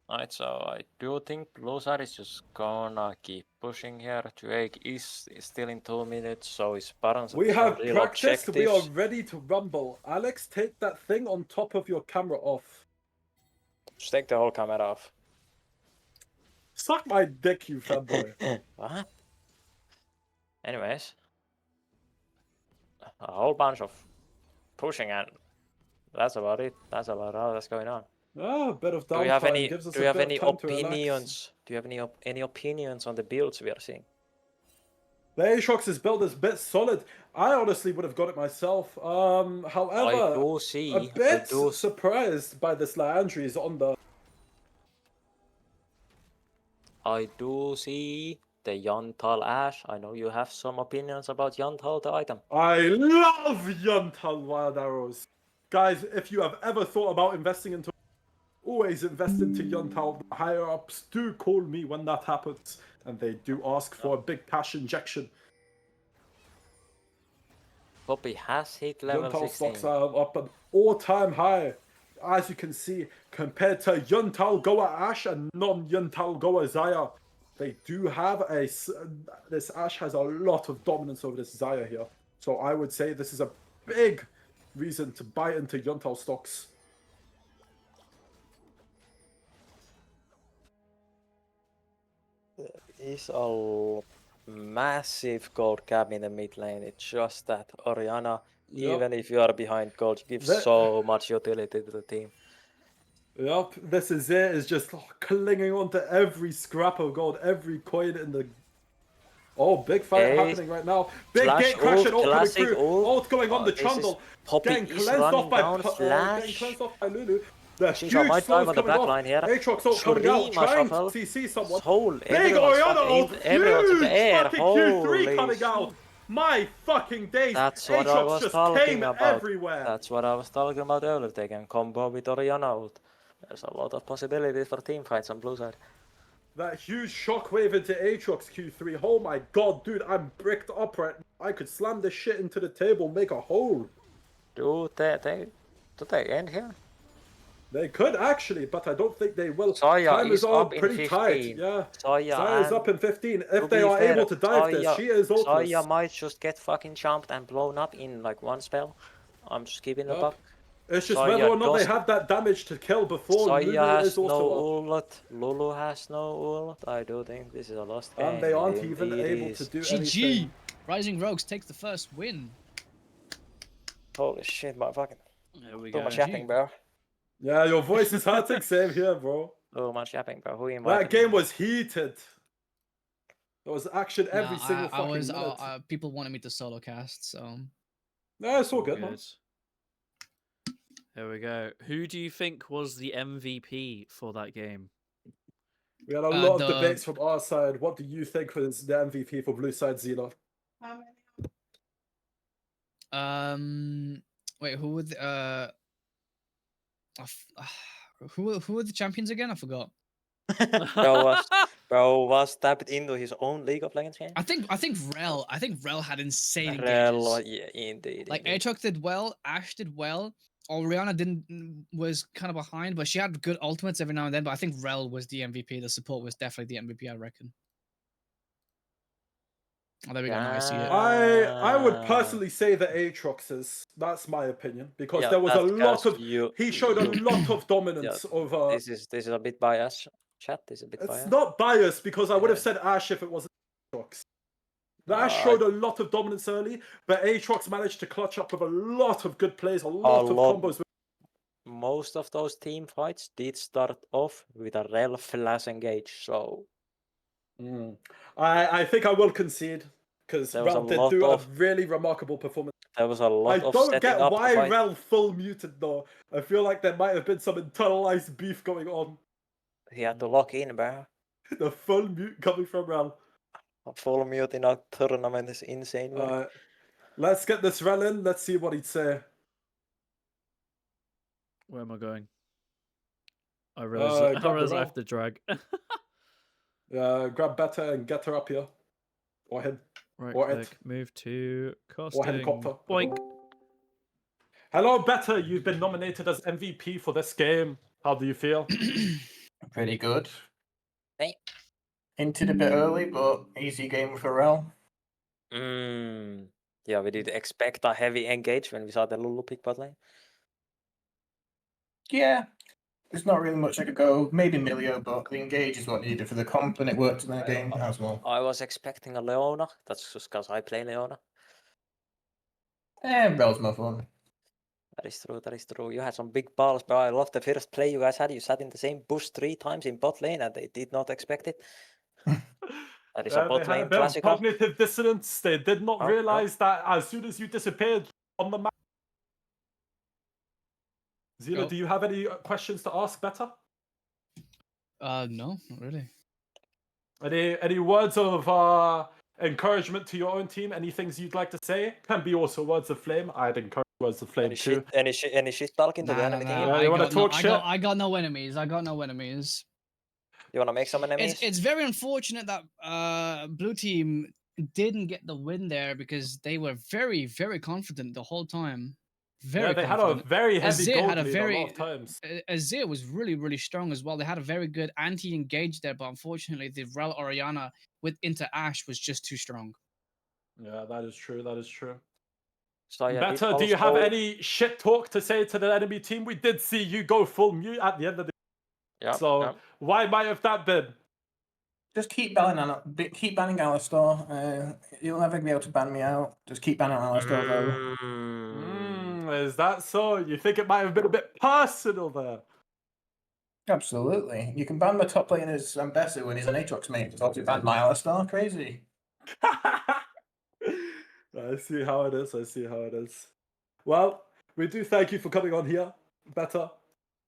[SPEAKER 2] Alright, so I do think blue side is just gonna keep pushing here. Drake is still in 2 minutes, so his Baron's
[SPEAKER 3] We have
[SPEAKER 2] real
[SPEAKER 3] practiced, we are
[SPEAKER 2] objectives.
[SPEAKER 3] ready to rumble. Alex, take that thing on top of your camera off.
[SPEAKER 2] Just take the whole camera off.
[SPEAKER 3] Suck my dick, you fanboy.
[SPEAKER 2] What? Anyways. A whole bunch of pushing and that's about it. That's about all that's going on.
[SPEAKER 3] Ah, a bit of
[SPEAKER 2] Do you have
[SPEAKER 3] downtime
[SPEAKER 2] any
[SPEAKER 3] gives us
[SPEAKER 2] do you
[SPEAKER 3] a
[SPEAKER 2] have
[SPEAKER 3] bit
[SPEAKER 2] any
[SPEAKER 3] of time to relax.
[SPEAKER 2] opinions? Do you have any opinions on the builds we are seeing?
[SPEAKER 3] The Aatrox's build is a bit solid. I honestly would have got it myself. However,
[SPEAKER 2] I do see
[SPEAKER 3] a bit surprised by this Leandries on the...
[SPEAKER 2] I do see the Yuntal Ash. I know you have some opinions about Yuntal, the item.
[SPEAKER 3] I love Yuntal Wild Arrows. Guys, if you have ever thought about investing into... Always invest into Yuntal. The higher ups do call me when that happens. And they do ask for a big cash injection.
[SPEAKER 2] Poppy has hit level
[SPEAKER 3] Yuntal
[SPEAKER 2] 16.
[SPEAKER 3] stocks are up an all-time high. As you can see, compared to Yuntal Goa Ash and non-Yuntal Goa Xayah. they do have this Ashe has a lot of dominance over this Xayah here. So I would say this is a big reason to buy into Yuntao stocks.
[SPEAKER 2] Is a massive gold gap in the mid lane. It's just that Orianna, even if you are behind gold, gives so much utility to the team.
[SPEAKER 3] Yep, this is it. Is just clinging onto every scrap of gold, every coin in the. Oh, big fight happening right now. Big gate crash and ult coming through. Ult going on the Trundle. Getting cleansed off by Lulu. The huge slows coming off. Aatrox ult coming out, trying to CC someone. Big Orianna ult, huge fucking Q3 coming out. My fucking days.
[SPEAKER 2] That's what I was
[SPEAKER 3] just
[SPEAKER 2] talking
[SPEAKER 3] came
[SPEAKER 2] about.
[SPEAKER 3] Everywhere.
[SPEAKER 2] That's what I was talking about earlier. They can combo with Orianna ult. There's a lot of possibilities for team fights on blue side.
[SPEAKER 3] That huge shockwave into Aatrox Q3. Oh my god, dude, I'm bricked up right now. I could slam this shit into the table, make a hole.
[SPEAKER 2] Do they end here?
[SPEAKER 3] They could actually, but I don't think they will.
[SPEAKER 2] Xayah
[SPEAKER 3] Time is all
[SPEAKER 2] up
[SPEAKER 3] pretty
[SPEAKER 2] in
[SPEAKER 3] tight.
[SPEAKER 2] 15.
[SPEAKER 3] Yeah.
[SPEAKER 2] Xayah
[SPEAKER 3] is up in 15. If they are able to dive this, she is ultimate.
[SPEAKER 2] Xayah might just get fucking jumped and blown up in like one spell. I'm just keeping the buck.
[SPEAKER 3] It's just whether or not they have that damage to kill before
[SPEAKER 2] Xayah has
[SPEAKER 3] Lulu is
[SPEAKER 2] no
[SPEAKER 3] also
[SPEAKER 2] ult. Lulu has no ult. I do think this is a lost game.
[SPEAKER 3] And they aren't even able to do anything.
[SPEAKER 4] GG! Rising Rogues takes the first win.
[SPEAKER 2] Holy shit, motherfucking.
[SPEAKER 1] There we
[SPEAKER 2] Too
[SPEAKER 1] go.
[SPEAKER 2] much yapping, bro.
[SPEAKER 3] Yeah, your voice is hurting. Same here, bro.
[SPEAKER 2] Too much yapping, bro. Who invited
[SPEAKER 3] That game was heated. There was action every single fucking minute.
[SPEAKER 4] People wanted me to solo cast, so.
[SPEAKER 3] Yeah, it's all good, man.
[SPEAKER 1] There we go. Who do you think was the MVP for that game?
[SPEAKER 3] We had a lot of debates from our side. What do you think was the MVP for blue side, Zila?
[SPEAKER 4] Wait, who would who were the champions again? I forgot.
[SPEAKER 2] Bro was tapped into his own League of Legends game.
[SPEAKER 4] I think Rel had insane engages.
[SPEAKER 2] Rel, yeah, indeed.
[SPEAKER 4] Like Aatrox did well, Ashe did well. Orianna was kind of behind, but she had good ultimates every now and then. But I think Rel was the MVP. The support was definitely the MVP, I reckon. Oh, there we go. Now I see it.
[SPEAKER 3] I would personally say the Aatrox's. That's my opinion because there was a lot of he showed a lot of dominance over.
[SPEAKER 2] This is a bit biased. Chat is a bit biased.
[SPEAKER 3] It's not biased because I would have said Ashe if it wasn't Aatrox. The Ashe showed a lot of dominance early, but Aatrox managed to clutch up with a lot of good plays, a lot of combos.
[SPEAKER 2] Most of those team fights did start off with a Rel flash engage, so.
[SPEAKER 3] I think I will concede because Rel did do a really remarkable performance.
[SPEAKER 2] There was a lot of
[SPEAKER 3] I don't get why Rel full muted though. I feel like there might have been some internalized beef going on.
[SPEAKER 2] He had to lock in, bro.
[SPEAKER 3] The full mute coming from Rel.
[SPEAKER 2] A full mute in a tournament is insane.
[SPEAKER 3] Let's get this Rel in. Let's see what he'd say.
[SPEAKER 1] Where am I going? I realize I have to drag.
[SPEAKER 3] Grab Beta and get her up here. Or him.
[SPEAKER 1] Right
[SPEAKER 3] or
[SPEAKER 1] click, move to casting.
[SPEAKER 3] Or helicopter.
[SPEAKER 1] Boink.
[SPEAKER 3] Hello, Beta. You've been nominated as MVP for this game. How do you feel?
[SPEAKER 5] Pretty good.
[SPEAKER 2] Hey.
[SPEAKER 5] Hinted a bit early, but easy game for Rel.
[SPEAKER 2] Yeah, we did expect a heavy engage when we saw the Lulu pick bot lane.
[SPEAKER 5] Yeah, there's not really much I could go. Maybe Milio, but the engage is what needed for the comp, and it worked in that game as well.
[SPEAKER 2] I was expecting a Leona. That's just because I play Leona.
[SPEAKER 5] Rel's more fun.
[SPEAKER 2] That is true, that is true. You had some big balls, bro. I love the first play you guys had. You sat in the same bush 3 times in bot lane, and they did not expect it. That is a bot lane classic.
[SPEAKER 3] Cognitive dissonance. They did not realize that as soon as you disappeared on the map. Zila, do you have any questions to ask Beta?
[SPEAKER 4] No, not really.
[SPEAKER 3] Any words of encouragement to your own team? Any things you'd like to say? Can be also words of flame. I'd encourage words of flame too.
[SPEAKER 2] Any shit talking to the enemy team?
[SPEAKER 3] You want to talk shit?
[SPEAKER 4] I got no enemies.
[SPEAKER 2] You want to make some enemies?
[SPEAKER 4] It's very unfortunate that blue team didn't get the win there because they were very, very confident the whole time. Very
[SPEAKER 3] Yeah, they had a
[SPEAKER 4] confident.
[SPEAKER 3] very heavy
[SPEAKER 4] Azir
[SPEAKER 3] gold
[SPEAKER 4] had a
[SPEAKER 3] lead
[SPEAKER 4] very
[SPEAKER 3] a lot of times.
[SPEAKER 4] Azir was really strong as well. They had a very good anti-engage there, but unfortunately, the Rel Oriana with into Ashe was just too strong.
[SPEAKER 3] Yeah, that is true. That is true.
[SPEAKER 2] So yeah,
[SPEAKER 3] Better, do you have any shit talk to say to the enemy team? We did see you go full mute at the end of the
[SPEAKER 2] Yeah.
[SPEAKER 3] so
[SPEAKER 2] yeah.
[SPEAKER 3] why might have that been?
[SPEAKER 5] Just keep banning Alistar. You'll never be able to ban me out. Just keep banning Alistar, though.
[SPEAKER 3] Is that so? You think it might have been a bit personal there?
[SPEAKER 5] Absolutely. You can ban my top lane as Ambessa when he's an Aatrox mate. Just obviously ban my Alistar. Crazy.
[SPEAKER 3] I see how it is. I see how it is. Well, we do thank you for coming on here, Better.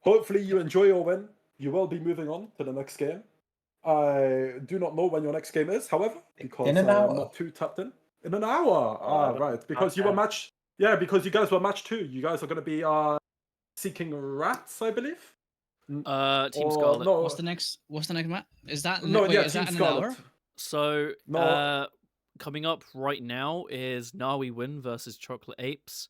[SPEAKER 3] Hopefully you enjoy your win. You will be moving on to the next game. I do not know when your next game is, however, because
[SPEAKER 5] In an
[SPEAKER 3] I'm
[SPEAKER 5] hour.
[SPEAKER 3] not too tapped in. In an hour. Right. Because you were match. Yeah, because you guys were match 2. You guys are going to be seeking rats, I believe.
[SPEAKER 1] Team
[SPEAKER 3] Or
[SPEAKER 1] Scarlet.
[SPEAKER 3] no.
[SPEAKER 4] What's the next map? Is that
[SPEAKER 3] No,
[SPEAKER 4] wait,
[SPEAKER 3] yeah,
[SPEAKER 4] is
[SPEAKER 3] Team
[SPEAKER 4] that in
[SPEAKER 3] Scarlet.
[SPEAKER 4] an hour?
[SPEAKER 1] So,
[SPEAKER 3] No.
[SPEAKER 1] coming up right now is Nawi Win versus Chocolate Apes.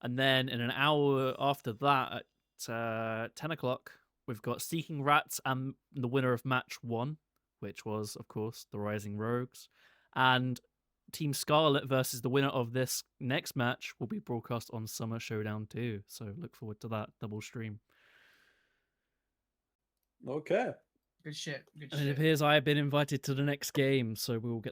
[SPEAKER 1] And then in an hour after that, at 10 o'clock, we've got Seeking Rats and the winner of match 1, which was, of course, the Rising Rogues. And Team Scarlet versus the winner of this next match will be broadcast on Summer Showdown 2. So look forward to that double stream.
[SPEAKER 3] Okay.
[SPEAKER 4] Good shit. Good
[SPEAKER 1] And it
[SPEAKER 4] shit.
[SPEAKER 1] appears I have been invited to the next game, so we will get